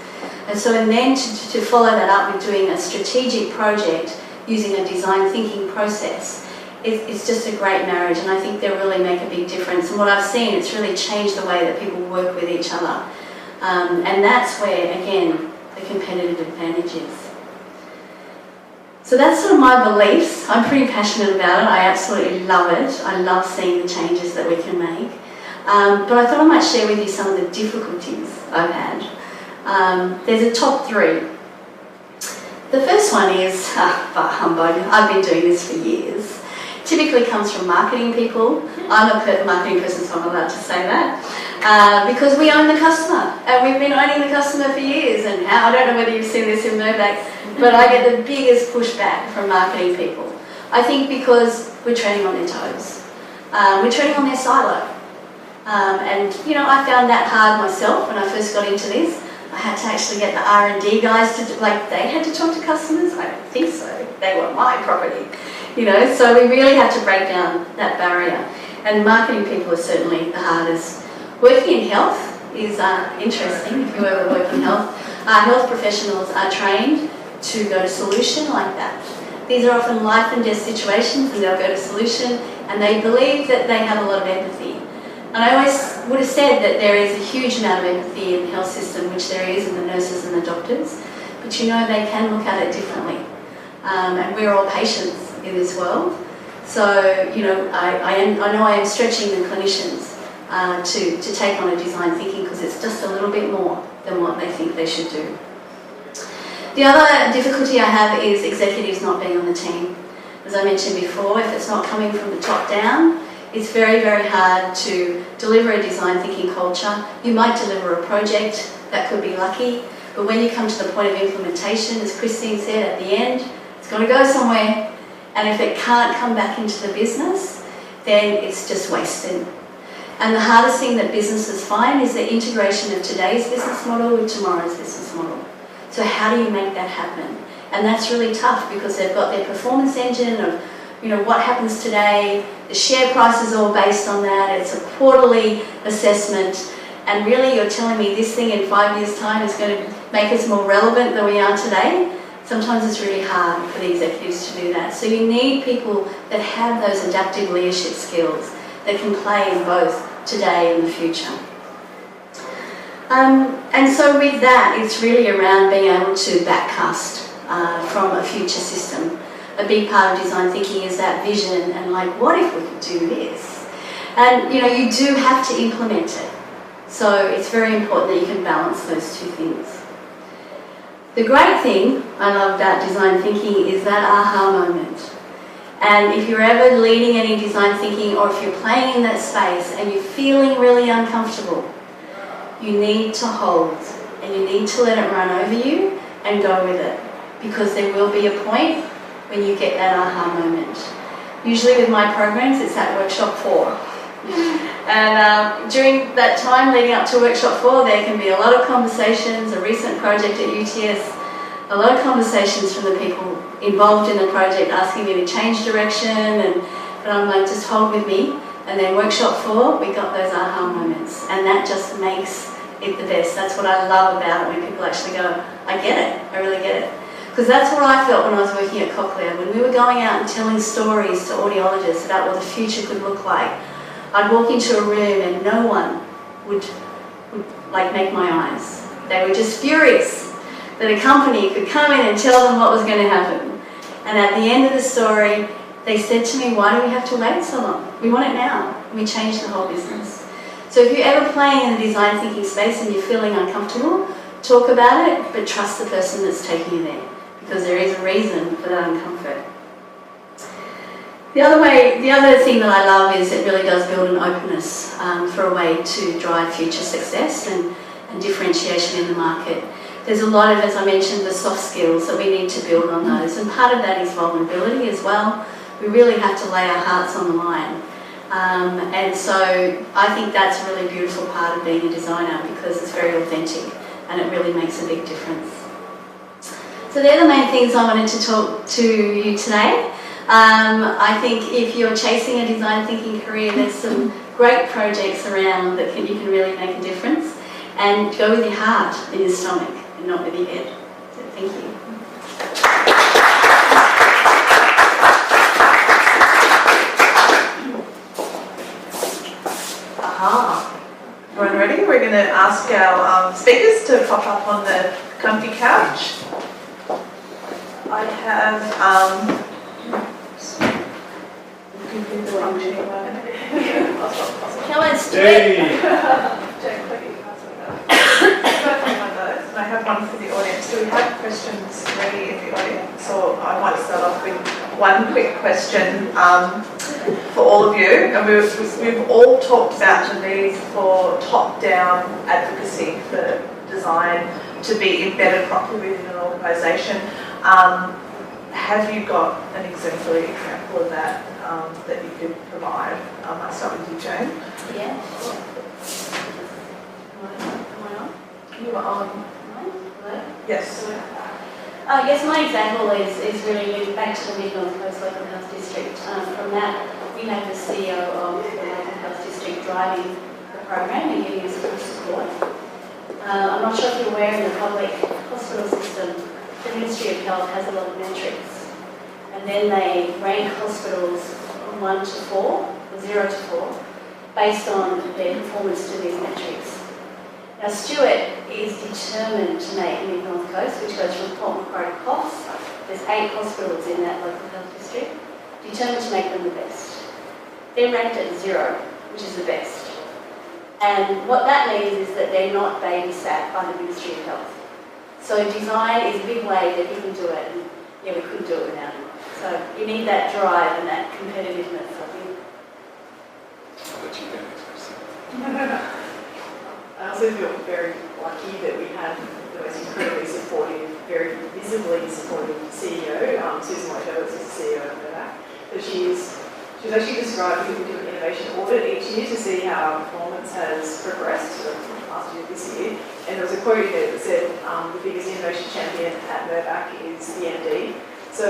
And so and then to follow that up with doing a strategic project using a design thinking process, it's just a great marriage, and I think they really make a big difference. And what I've seen, it's really changed the way that people work with each other. And that's where, again, the competitive advantage is. So that's sort of my beliefs. I'm pretty passionate about it. I absolutely love it. I love seeing the changes that we can make. But I thought I might share with you some of the difficulties I've had. There's a top 3. The first one is, humbug, I've been doing this for years. Typically comes from marketing people. I'm a marketing person, so I'm allowed to say that. Because we own the customer, and we've been owning the customer for years. And I don't know whether you've seen this in Mirvac, but I get the biggest pushback from marketing people. I think because we're treading on their toes. We're treading on their silo. And, you know, I found that hard myself when I first got into this. I had to actually get the R&D guys to, they had to talk to customers? I don't think so. They were my property, you know. So we really had to break down that barrier. And marketing people are certainly the hardest. Working in health is interesting, if you ever work in health. Health professionals are trained to go to solution like that. These are often life and death situations, and they'll go to solution, and they believe that they have a lot of empathy. And I always would have said that there is a huge amount of empathy in the health system, which there is in the nurses and the doctors, but you know, they can look at it differently. And we're all patients in this world. So, you know, I know I am stretching the clinicians to take on a design thinking, because it's just a little bit more than what they think they should do. The other difficulty I have is executives not being on the team. as I mentioned before, if it's not coming from the top down, it's very, very hard to deliver a design thinking culture. You might deliver a project, that could be lucky, but when you come to the point of implementation, as Christine said at the end, it's got to go somewhere, and if it can't come back into the business, then it's just wasted. And the hardest thing that businesses find is the integration of today's business model with tomorrow's business model. So how do you make that happen? And that's really tough because they've got their performance engine of, you know, what happens today, the share price is all based on that, it's a quarterly assessment, and really you're telling me this thing in 5 years' time is going to make us more relevant than we are today? Sometimes it's really hard for the executives to do that. So you need people that have those adaptive leadership skills that can play in both today and the future. And so with that, it's really around being able to backcast from a future system. A big part of design thinking is that vision and like, what if we could do this? And you know, you do have to implement it. So it's very important that you can balance those two things. The great thing I love about design thinking is that aha moment. And if you're ever leading any design thinking, or if you're playing in that space and you're feeling really uncomfortable, you need to hold and you need to let it run over you and go with it. Because there will be a point when you get that aha moment. Usually with my programs, it's at workshop 4. And during that time leading up to workshop 4, there can be a lot of conversations, a recent project at UTS, a lot of conversations from the people involved in the project asking me to change direction, but I'm like, just hold with me. And then workshop 4, we got those aha moments, and that just makes it the best. That's what I love about it, when people actually go, I get it, I really get it. Because that's what I felt when I was working at Cochlear. When we were going out and telling stories to audiologists about what the future could look like, I'd walk into a room and no one would like make my eyes. They were just furious that a company could come in and tell them what was going to happen. And at the end of the story, they said to me, why do we have to wait so long? We want it now. And we changed the whole business. So if you're ever playing in the design thinking space and you're feeling uncomfortable, talk about it, but trust the person that's taking you there, because there is a reason for that uncomfort. The other thing that I love is it really does build an openness for a way to drive future success and differentiation in the market. There's a lot of, as I mentioned, the soft skills that we need to build on those, and part of that is vulnerability as well. We really have to lay our hearts on the line. And so I think that's a really beautiful part of being a designer, because it's very authentic and it really makes a big difference. So they're the main things I wanted to talk to you today. I think if you're chasing a design thinking career, there's some great projects around that you can really make a difference. And go with your heart and your stomach and not with your head. So thank you. Everyone ready? We're going to ask our speakers to pop up on the comfy couch. I have Come on, Stu. I have one for the audience. Do we have questions ready in the audience? Or I might start off with one quick question for all of you. And we've all talked about the need for top-down advocacy for design to be embedded properly within an organisation. Have you got an exemplary example of that that you could provide? I'll start with you, Jane. Yeah. You are on. Yes. I guess my example is really linked back to the Mid-North Coast Local Health District. From that, we have the CEO of the Local Health District driving the program and giving us full support. I'm not sure if you're aware, in the public hospital system, the Ministry of Health has a lot of metrics. And then they rank hospitals from 1 to 4, or 0 to 4, based on their performance to these metrics. Now, Stuart is determined to make Mid-North Coast, which goes from Port Macquarie to Coffs. There's 8 hospitals in that local health district, determined to make them the best. They're ranked at 0, which is the best. And what that means is that they're not babysat by the Ministry of Health. So design is a big way that you can do it, and yeah, we could do it without him. So you need that drive and that competitiveness, I think. I'll let you go next question. I also feel very lucky that we had the most incredibly supportive, very visibly supportive CEO. Susan Whitehouse is the CEO of Novak. But she's actually described that we do an innovation audit each year to see how our performance has progressed last year, this year. And there was a quote in there that said the biggest innovation champion at Novak is the MD. So,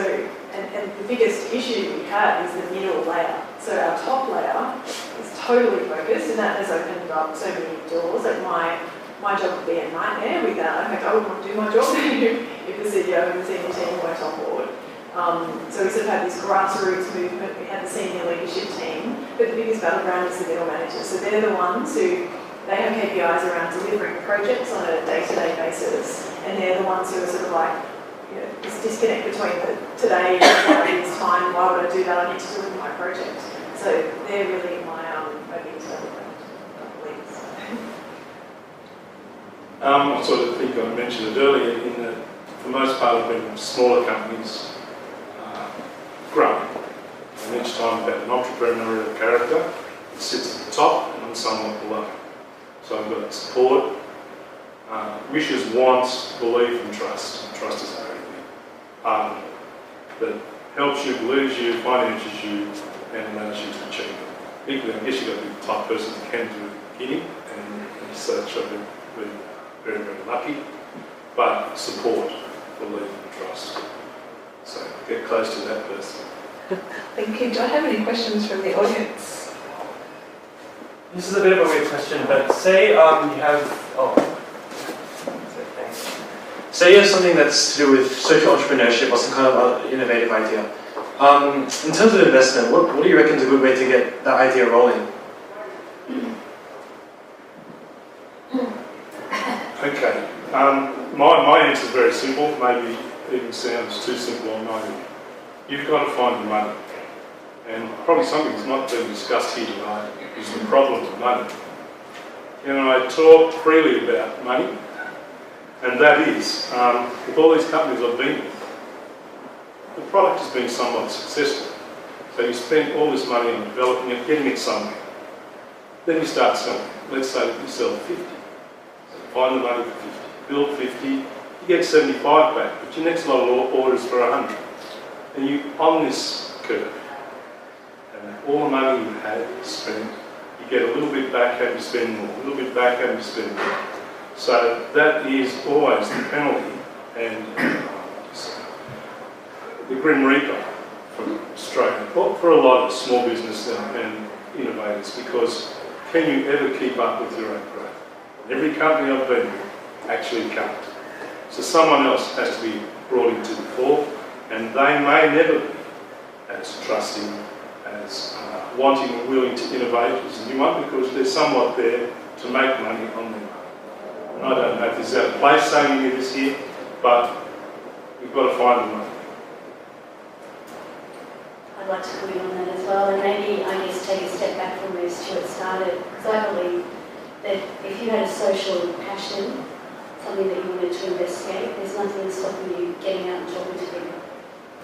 and the biggest issue we have is the middle layer. So our top layer is totally focused, and that has opened up so many doors. Like my job would be a nightmare without, in fact, I wouldn't want to do my job if the CEO and the senior team weren't on board. So we sort of had this grassroots movement, we had the senior leadership team, but the biggest battleground is the middle managers. So they're the ones who, they have KPIs around delivering projects on a day-to-day basis, and they're the ones who are sort of like, you know, this disconnect between the today and this time, why would I do that, I need to deliver my project. So they're really my biggest battleground leaders. I sort of think I mentioned it earlier, in that for the most part I've been smaller companies growing. And each time I've had an entrepreneurial character that sits at the top and I'm somewhat below. So I've got support, wishes, wants, belief and trust. Trust is a very big part of it. That helps you, believes you, finances you and allows you to achieve it. Equally, I guess you've got to be the type of person that can do it at the beginning, and as such I've been very, very lucky. But support, belief and trust. So get close to that person. Thank you. Do I have any questions from the audience? This is a bit of a weird question, but say you have, say you have something that's to do with social entrepreneurship or some kind of innovative idea. In terms of investment, what do you reckon is a good way to get that idea rolling? Okay. My answer is very simple. Maybe even sounds too simple or maybe. You've got to find the money. And probably something that's not been discussed here tonight is the problem of money. You know, I talk freely about money, and that is, with all these companies I've been with, the product has been somewhat successful. So you spend all this money on developing it, getting it somewhere. Then you start selling. Let's say that you sell 50. So find the money for 50, build 50, you get 75 back, but your next lot of orders for 100. And you on this curve. And all the money you had spent, you get a little bit back, have you spend more, a little bit back, have you spend more. So that is always the penalty and the grim reaper from Australia, for a lot of small business and innovators, because can you ever keep up with your own growth? Every company I've been with actually can't. So someone else has to be brought into the fore, and they may never be as trusting, as wanting and willing to innovate as a new one, because they're somewhat there to make money on their own. And I don't know if this is out of place saying any of this here, but we've got to find the money. I'd like to put in on that as well, and maybe I guess take a step back from where Stuart started, because I believe that if you had a social passion, something that you wanted to investigate, there's nothing stopping you getting out and talking to people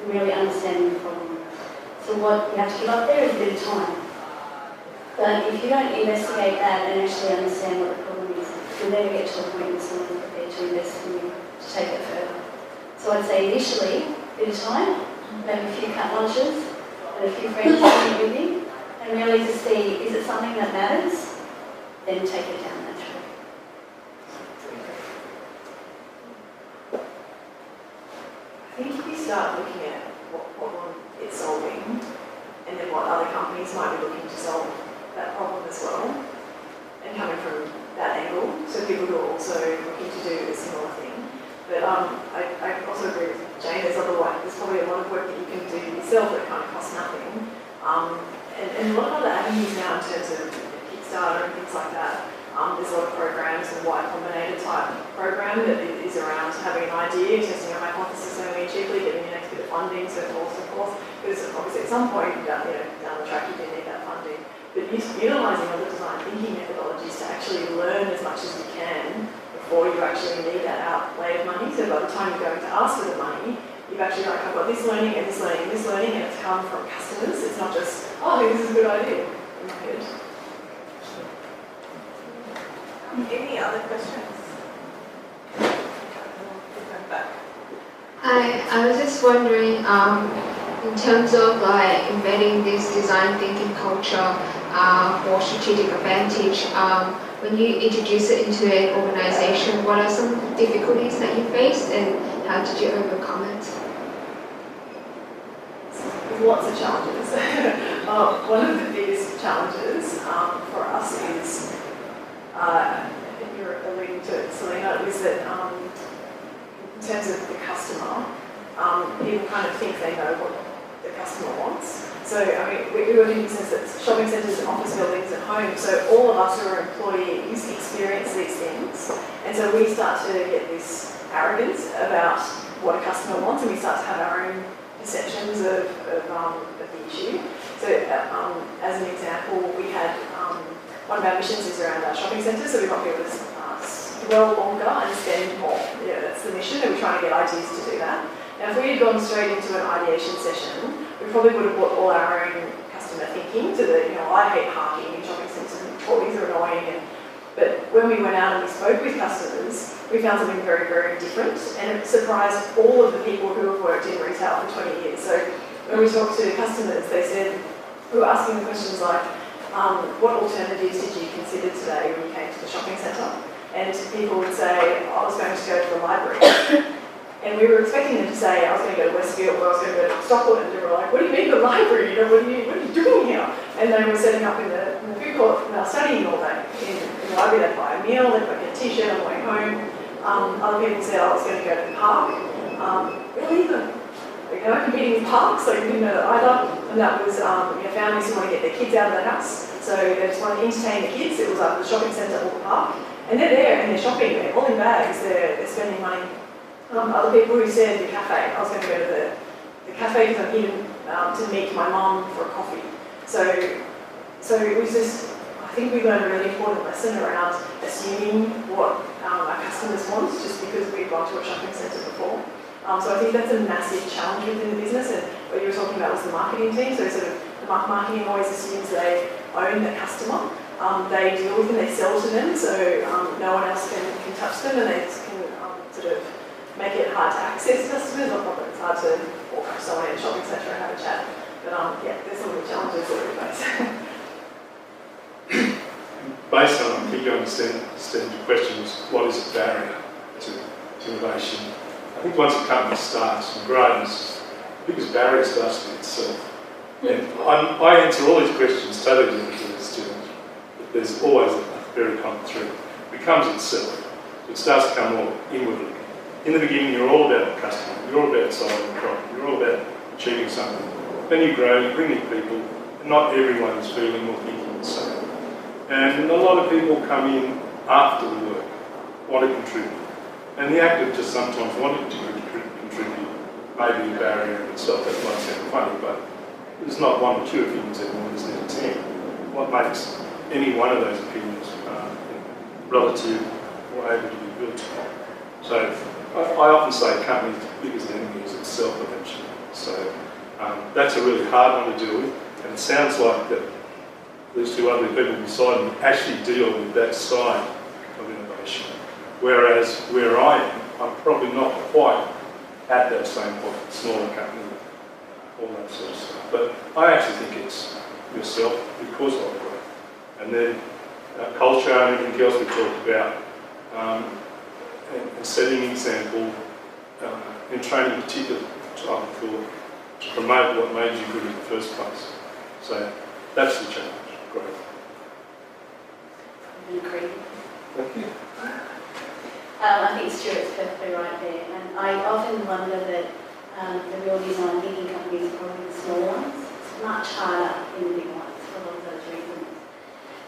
and really understanding the problem. So what you have to give up there is a bit of time. But if you don't investigate that and actually understand what the problem is, you'll never get to a point where someone's prepared to invest in you to take it further. So I'd say initially, a bit of time, maybe a few cut lunches, and a few friends to with you, and really to see, is it something that matters? Then take it down that track. I think if you start looking at what problem it's solving, and then what other companies might be looking to solve that problem as well, and coming from that angle, so people who are also looking to do a similar thing. But I also agree with Jane, there's probably a lot of work that you can do yourself that kind of costs nothing. And a lot of other avenues now in terms of Kickstarter and things like that, there's a lot of programs, the Y Combinator type program that is around having an idea, testing a hypothesis early and cheaply, getting your next bit of funding, so forth. Because obviously at some point down the track you do need that funding. But utilising other design thinking methodologies to actually learn as much as you can before you actually need that outlay of money. So by the time you're going to ask for the money, you've actually like, I've got this learning and this learning and this learning, and it's come from customers. It's not just, oh, I think this is a good idea in my head. Any other questions? Back. I was just wondering, in terms of like embedding this design thinking culture for strategic advantage, when you introduce it into an organization, what are some difficulties that you faced and how did you overcome it? Lots of challenges. One of the biggest challenges for us is, if you're alluding to it, Selena, is that in terms of the customer, people kind of think they know what the customer wants. So, I mean, we work in business at shopping centres and office buildings and homes, so all of us who are employees experience these things. And so we start to get this arrogance about what a customer wants, and we start to have our own perceptions of the issue. So, as an example, we had one of our missions is around our shopping centres, so we want people to dwell longer and spend more. Yeah, that's the mission, and we're trying to get ideas to do that. Now, if we had gone straight into an ideation session, we probably would have brought all our own customer thinking to the, I hate parking in shopping centres and trolleys are annoying. But when we went out and we spoke with customers, we found something very, very different, and it surprised all of the people who have worked in retail for 20 years. So when we talked to customers, they said, we were asking the questions like, what alternatives did you consider today when you came to the shopping centre? And people would say, I was going to go to the library. And we were expecting them to say, I was going to go to Westfield or I was going to go to Stockport, and they were like, what do you mean the library? What are you doing here? And they were setting up in the food court and they were studying all day. In the library, they'd buy a meal, they'd get a t-shirt on the way home. Other people said, I was going to go to the park. Really? Competing with parks, like we didn't know that either. And that was families who want to get their kids out of the house. So they just want to entertain the kids. It was like the shopping centre or the park. And they're there and they're shopping, they're all in bags, they're spending money. Other people who said the cafe, I was going to go to the cafe because I'm here to meet my mum for a coffee. So it was just, I think we learned a really important lesson around assuming what our customers want just because we've gone to a shopping centre before. So I think that's a massive challenge within the business, and what you were talking about was the marketing team. So sort of the marketing always assumes they own the customer. They deal with them, they sell to them, so no one else can touch them, and they can sort of make it hard to access customers, or probably it's hard to walk up to someone in a shopping centre and have a chat. But yeah, there's some of the challenges that we face. Based on, I think you understand your question is, what is a barrier to innovation? I think once a company starts and grows, the biggest barrier starts with itself. And I answer all these questions totally differently to the students. There's always a very common thread. It becomes itself. It starts to come more inwardly. In the beginning, you're all about the customer. You're all about solving the problem. You're all about achieving something. Then you grow, you bring in people, and not everyone is feeling or thinking the same. And a lot of people come in after the work, want to contribute. And the act of just sometimes wanting to contribute may be a barrier in itself. That might sound funny, but there's not one or two opinions anymore, there's never 10. What makes any one of those opinions relative or able to be built upon? So I often say a company's biggest enemy is itself eventually. So that's a really hard one to deal with, and it sounds like that these two other people beside me actually deal with that side of innovation. Whereas where I am, I'm probably not quite at that same point, smaller company, all that sort of stuff. But I actually think it's yourself because of the growth. And then culture and everything else we talked about, and setting an example, and training particular type of thought to promote what made you good in the first place. So that's the challenge, growth. I agree. Thank you. I think Stuart's perfectly right there, and I often wonder that the real design thinking companies are probably the small ones. It's much harder in the big ones for a lot of those reasons.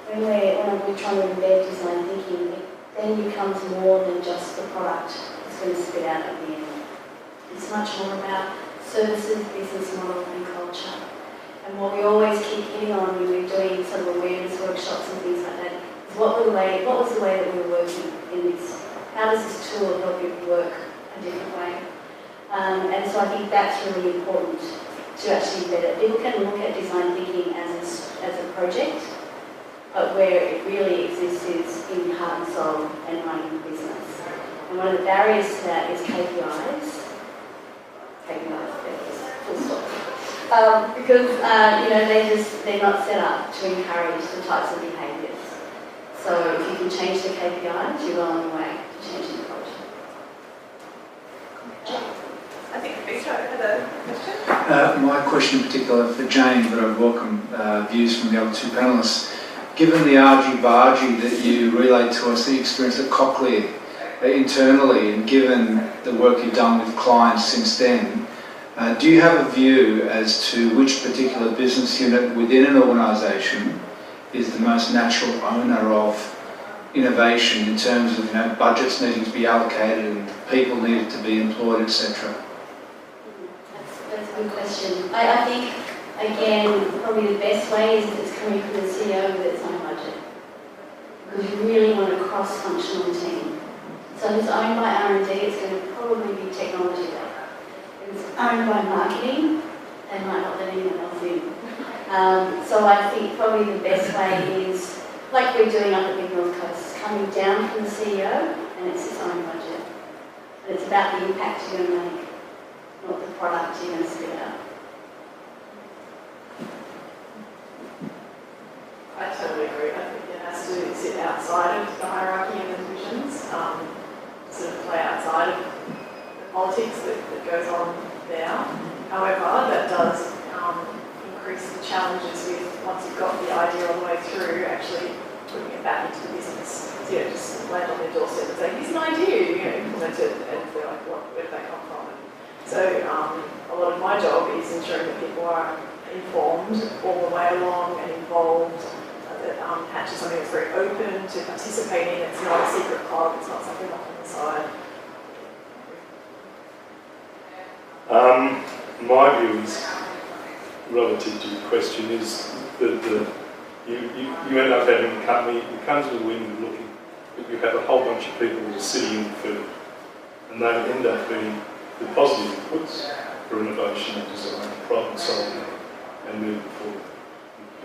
When we're trying to embed design thinking, it then becomes more than just the product it's going to spit out at the end. It's much more about services, business model and culture. And what we always keep hitting on when we're doing sort of awareness workshops and things like that is what was the way that we were working in this? How does this tool help you work a different way? And so I think that's really important to actually embed it. People can look at design thinking as a project, but where it really exists is in heart and soul and running a business. And one of the barriers to that is KPIs. Full stop. Because they're not set up to encourage the types of behaviours. So if you can change the KPIs, you're well on your way to changing the culture. I think Victor had a question. My question in particular for Jane, but I welcome views from the other two panellists. Given the argy-bargy that you relayed to us, the experience at Cochlear internally, and given the work you've done with clients since then, do you have a view as to which particular business unit within an organisation is the most natural owner of innovation in terms of budgets needing to be allocated and people needed to be employed, etc.? That's a good question. I think, again, probably the best way is if it's coming from the CEO with its own budget. Because you really want a cross-functional team. So if it's owned by R&D, it's going to probably be technology led. If it's owned by marketing, they might not let anyone else in. So I think probably the best way is, like we're doing up at the North Coast, coming down from the CEO and it's its own budget. And it's about the impact you're going to make, not the product you're going to spit out. I totally agree. I think it has to sit outside of the hierarchy and the divisions, sort of play outside of the politics that goes on there. However, that does increase the challenges with, once you've got the idea all the way through, actually putting it back into the business. So you don't just land on their doorstep and say, here's an idea, implement it, and they're like, where did that come from? So a lot of my job is ensuring that people are informed all the way along and involved, that Hatch is something that's very open to participate in. It's not a secret club, it's not something off on the side. My view is, relative to your question, is that you end up having a company that comes to the wind looking, but you have a whole bunch of people that are sitting in the field, and they end up being the positive inputs for innovation and design, problem solving, and moving forward.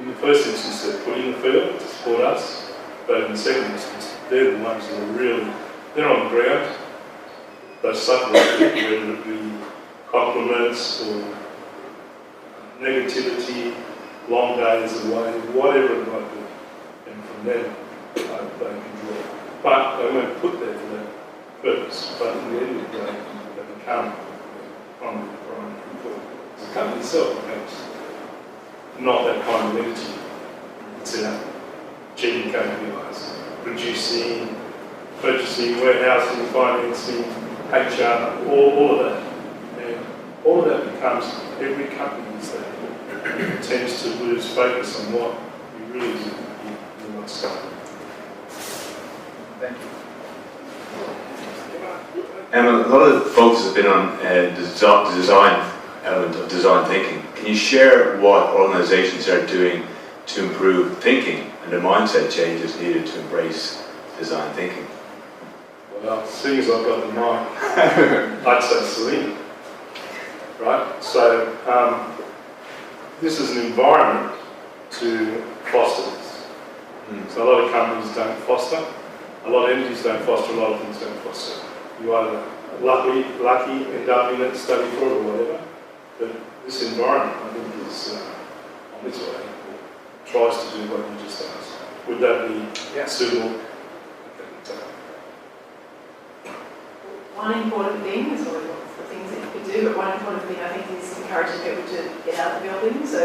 In the first instance, they're put in the field to support us, but in the second instance, they're the ones that are really, they're on the ground, they suffer, whether it be compliments or negativity, long days away, whatever it might be, and from them they can draw. But they weren't put there for that purpose, but in the end of the day, they become primary important. The company itself becomes not that kind of entity. It's about achieving KPIs, producing, purchasing, warehousing, financing, HR, all of that. And all of that becomes, every company is that. It tends to lose focus on what you really do in one start. Thank you. A lot of the focus has been on the design element of design thinking. Can you share what organisations are doing to improve thinking and the mindset changes needed to embrace design thinking? Well, seeing as I've got the mic, I'd say Selena. Right? So, this is an environment to foster this. So a lot of companies don't foster, a lot of entities don't foster, a lot of things don't foster. You either lucky, end up in it, study for it or whatever, but this environment, I think, is on its way, or tries to do what you just asked. Would that be suitable? One important thing is always lots of things that you could do, but one important thing I think is encouraging people to get out of the building. So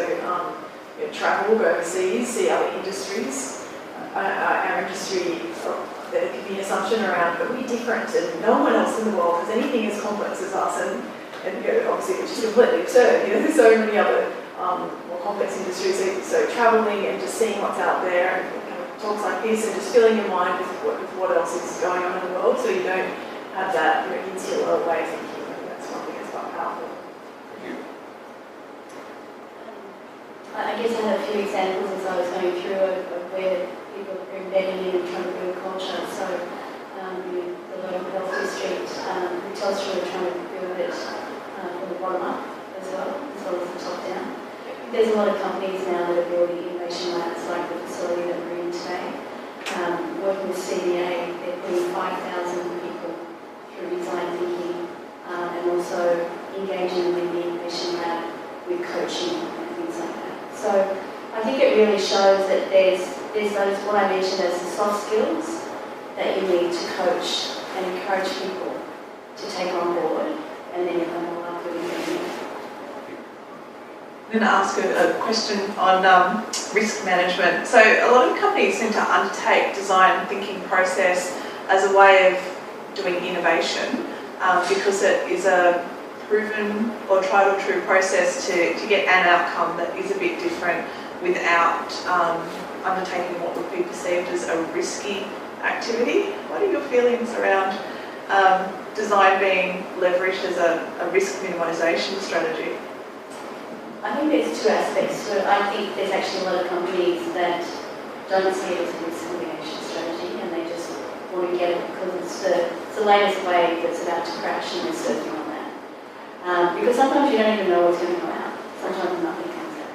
travel, go overseas, see other industries. Our industry, there could be an assumption around, but we're different and no one else in the world has anything as complex as us, and obviously which is completely absurd. There's so many other more complex industries. So traveling and just seeing what's out there, and talks like this, and just filling your mind with what else is going on in the world, so you don't have that insular way of thinking. That's one thing that's quite powerful. I guess I had a few examples as I was going through of where people are embedding in and trying to build culture. So the local health district, Telstra are trying to build it bottom up as well as the top down. There's a lot of companies now that are building innovation labs like the facility that we're in today. Working with CBA, they're putting 5,000 people through design thinking and also engaging with the innovation lab with coaching and things like that. So I think it really shows that there's those, what I mentioned as the soft skills that you need to coach and encourage people to take on board, and then you're more likely to get it. I'm going to ask a question on risk management. So a lot of companies seem to undertake design thinking process as a way of doing innovation because it is a proven or tried or true process to get an outcome that is a bit different without undertaking what would be perceived as a risky activity. What are your feelings around design being leveraged as a risk minimisation strategy? I think there's two aspects to it. I think there's actually a lot of companies that don't see it as a risk mitigation strategy and they just want to get it because it's the latest wave that's about to crash and they're surfing on that. Because sometimes you don't even know what's going to come out. Sometimes nothing comes out.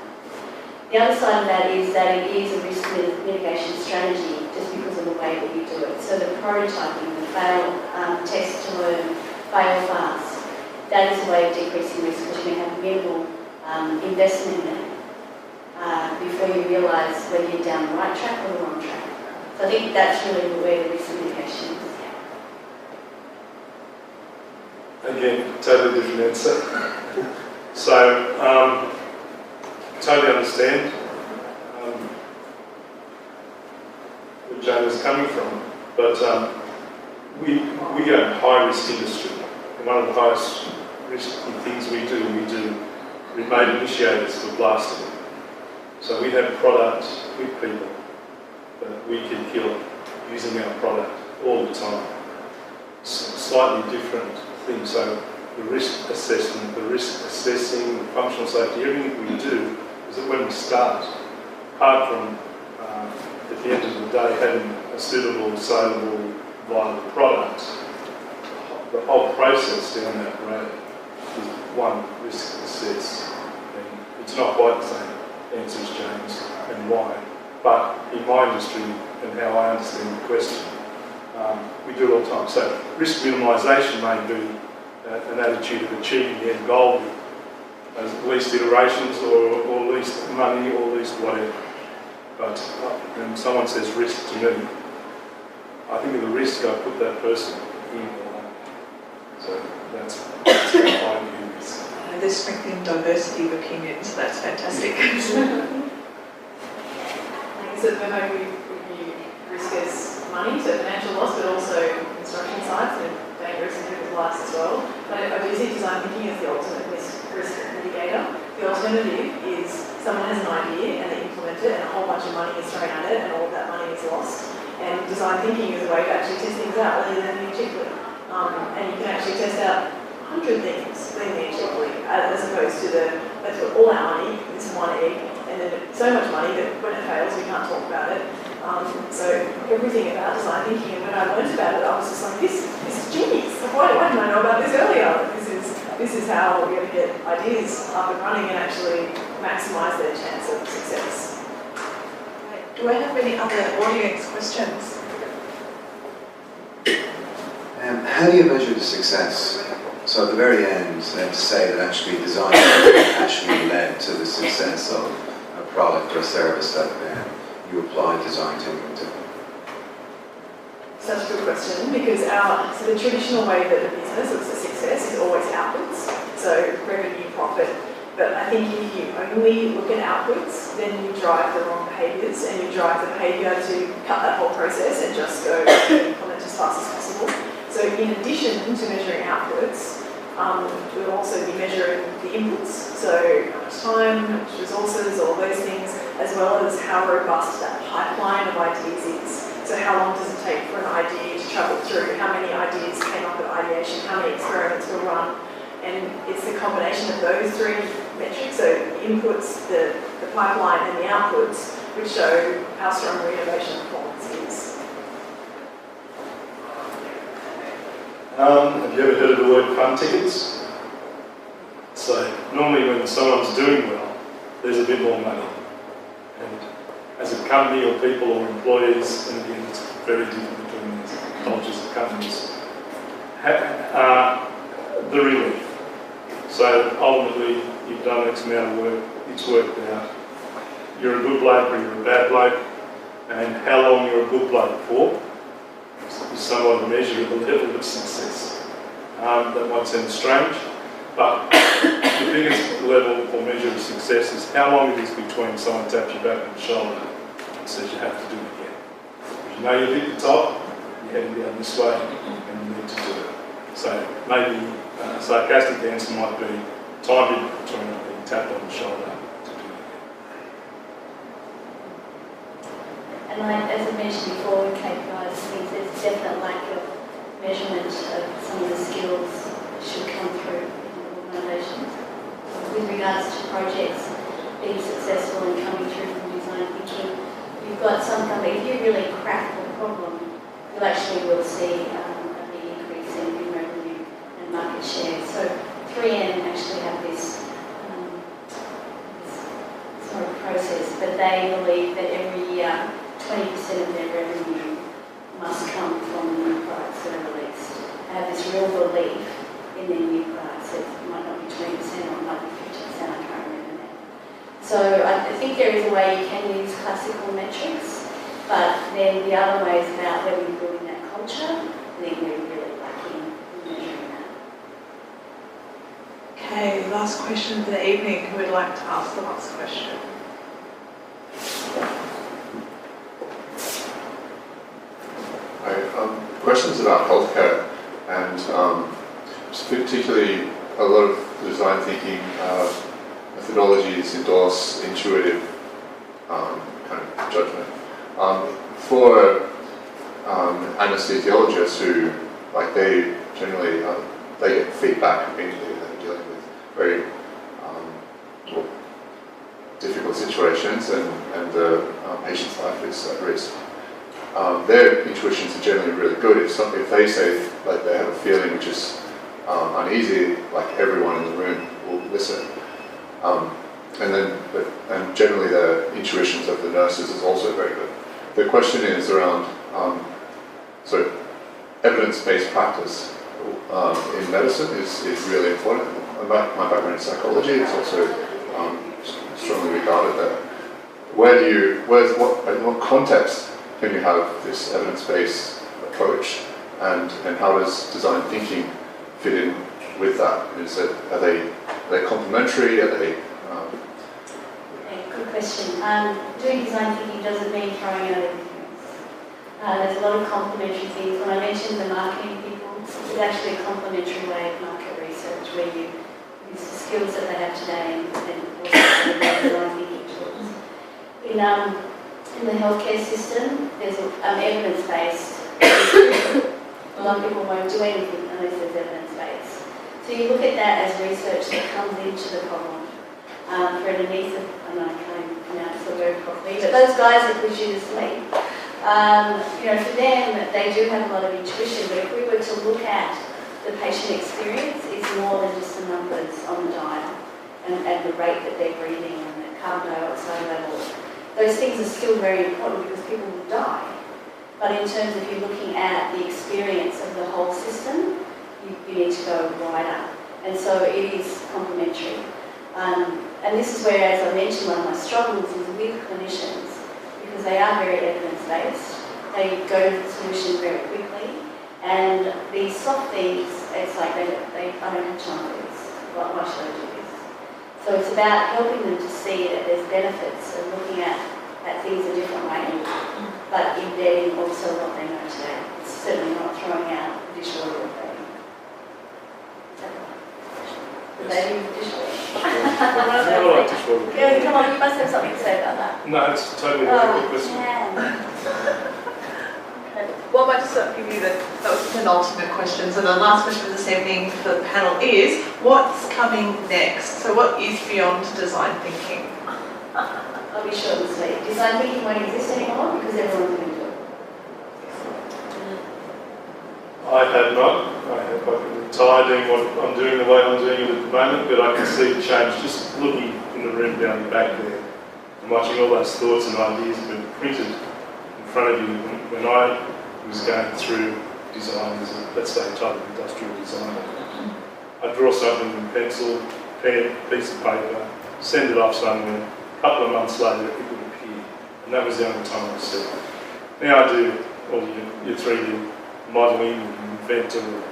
The other side of that is that it is a risk mitigation strategy just because of the way that you do it. So the prototyping, the fail, test to learn, fail fast, that is a way of decreasing risk because you can have minimal investment in it before you realise whether you're down the right track or the wrong track. So I think that's really where the risk mitigation is. Again, totally different answer. So, totally understand where Jane is coming from, but we are a high-risk industry. And one of the highest risky things we do remote initiators for blasting. So we have products with people that we can kill using our product all the time. Slightly different thing. So the risk assessment, the risk assessing, the functional safety, everything we do is that when we start, apart from at the end of the day having a suitable, saleable, viable product, the whole process down that road is one risk assess. And it's not quite the same answer as James and why, but in my industry and how I understand the question, we do it all the time. So risk minimisation may be an attitude of achieving the end goal as least iterations or least money or least whatever. But when someone says risk to me, I think of the risk I put that person in. So that's how I view this. There's strength in diversity of opinions, so that's fantastic. Like I said, for home we view risk as money, so financial loss, but also construction sites and dangerous and people's lives as well. But I do see design thinking as the ultimate risk mitigator. The alternative is someone has an idea and they implement it and a whole bunch of money is thrown at it and all of that money is lost. And design thinking is a way to actually test things out rather than cheaply. And you can actually test out 100 things leanly and cheaply, as opposed to let's put all our money in this one egg, and then so much money that when it fails we can't talk about it. So everything about design thinking, and when I learned about it, I was just like, this is genius. Why didn't I know about this earlier? This is how we're going to get ideas up and running and actually maximise their chance of success. Do I have any other audience questions? How do you measure the success? So at the very end, they have to say that actually design actually led to the success of a product or service that you apply design thinking to. Such a good question, because so the traditional way that a business looks at success is always outputs, so revenue, profit. But I think if you only look at outputs, then you drive the wrong behaviours and you drive the behaviour to cut that whole process and just go implement as fast as possible. So in addition to measuring outputs, we'll also be measuring the inputs, so how much time, how much resources, all those things, as well as how robust that pipeline of ideas is. So how long does it take for an idea to travel through, how many ideas came up at ideation, how many experiments were run, and it's the combination of those three metrics, so the inputs, the pipeline and the outputs, which show how strong your innovation performance is. Have you ever heard of the word fun tickets? So normally when someone's doing well, there's a bit more money. And as a company or people or employees, and again, it's very different between these cultures of companies, the relief. So ultimately, you've done X amount of work, it's worked out. You're a good bloke or you're a bad bloke, and how long you're a good bloke for is somewhat a measure of the level of success. That might sound strange, but the biggest level or measure of success is how long it is between someone taps you back on the shoulder and says you have to do it again. If you know you've hit the top, you head down this way and you need to do it. So maybe a sarcastic answer might be time between being tapped on the shoulder to do it again. And as I mentioned before with KPIs, I think there's a definite lack of measurement of some of the skills that should come through in organisations. With regards to projects being successful and coming through from design thinking, you've got some companies, if you really crack the problem, you actually will see a big increase in revenue and market share. So 3M actually have this sort of process, but they believe that every year 20% of their revenue must come from the new products that are released. They have this real belief in their new products. It might not be 20% or it might be 50%, I can't remember now. So I think there is a way you can use classical metrics, but then the other way is about whether you're building that culture, I think we're really lacking in measuring that. Okay, last question of the evening. Who would like to ask the last question? Questions about healthcare and particularly a lot of the design thinking methodologies endorse intuitive kind of judgment. For anesthesiologists who, like, they generally they get feedback immediately. They're dealing with very difficult situations and the patient's life is at risk. Their intuitions are generally really good. If they say, like, they have a feeling which is uneasy, like, everyone in the room will listen. And generally the intuitions of the nurses is also very good. The question is around evidence-based practice in medicine is really important. My background in psychology is also strongly regarded that. In what context can you have this evidence-based approach, and how does design thinking fit in with that? Are they complementary? Are they? Good question. Doing design thinking doesn't mean throwing out everything else. There's a lot of complementary things. When I mentioned the marketing people, it's actually a complementary way of market research where you use the skills that they have today and also design thinking tools. In the healthcare system, there's evidence-based. A lot of people won't do anything unless there's evidence-based. So you look at that as research that comes into the problem. For an anaesthetist, I know I can't even pronounce the word properly, but those guys that push you to sleep, for them, they do have a lot of intuition, but if we were to look at the patient experience, it's more than just the numbers on the dial and the rate that they're breathing and the carbon dioxide level. Those things are still very important because people will die. But in terms of you looking at the experience of the whole system, you need to go wider. And so it is complementary. And this is where, as I mentioned, one of my struggles is with clinicians, because they are very evidence-based. They go to the solution very quickly. And these soft things, it's like I don't have time for this. Why should I do this? So it's about helping them to see that there's benefits of looking at things a different way, but embedding also what they know today. It's certainly not throwing out dishwater or bathing. Bathing with dishwater. Yeah, come on, you must have something to say about that. No, it's totally a different question. Well, I might just give you that was the penultimate question. So the last question of this evening for the panel is, what's coming next? So what is beyond design thinking? I'll be short and sweet. Design thinking won't exist anymore because everyone's going to do it. I have not quite tired doing what I'm doing the way I'm doing it at the moment, but I can see the change just looking in the room down the back there and watching all those thoughts and ideas being printed in front of you. When I was going through design as a, let's say, type of industrial designer, I'd draw something in pencil, pen, piece of paper, send it off somewhere, a couple of months later it would appear, and that was the only time I see it. Now I do all your 3D modelling, Inventor,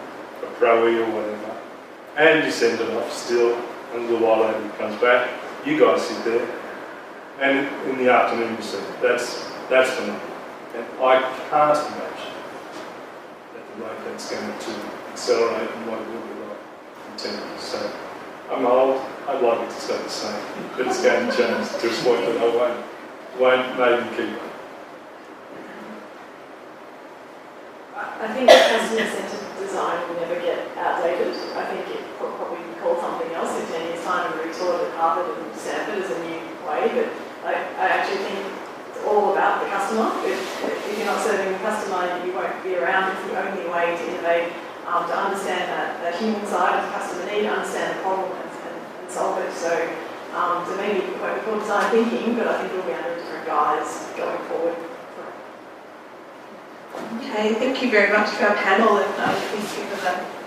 a Pro E or whatever, and you send it off still, and a little while later it comes back, you guys sit there, and in the afternoon you see it. That's phenomenal. And I can't imagine that the rate that's going to accelerate and what it will be like in 10 years. So I'm old, I'd like it to stay the same, but it's going to change to a point that I won't maybe keep it. I think customer-centered design will never get outdated. I think it will probably be called something else in 10 years' time and retaught at Harvard and Stanford as a new way, but I actually think it's all about the customer. If you're not serving the customer, you won't be around. It's the only way to innovate, to understand that human side of the customer need, understand the problem and solve it. So maybe it won't be called design thinking, but I think it'll be under different guise going forward. Okay, thank you very much for our panel, and thank you for the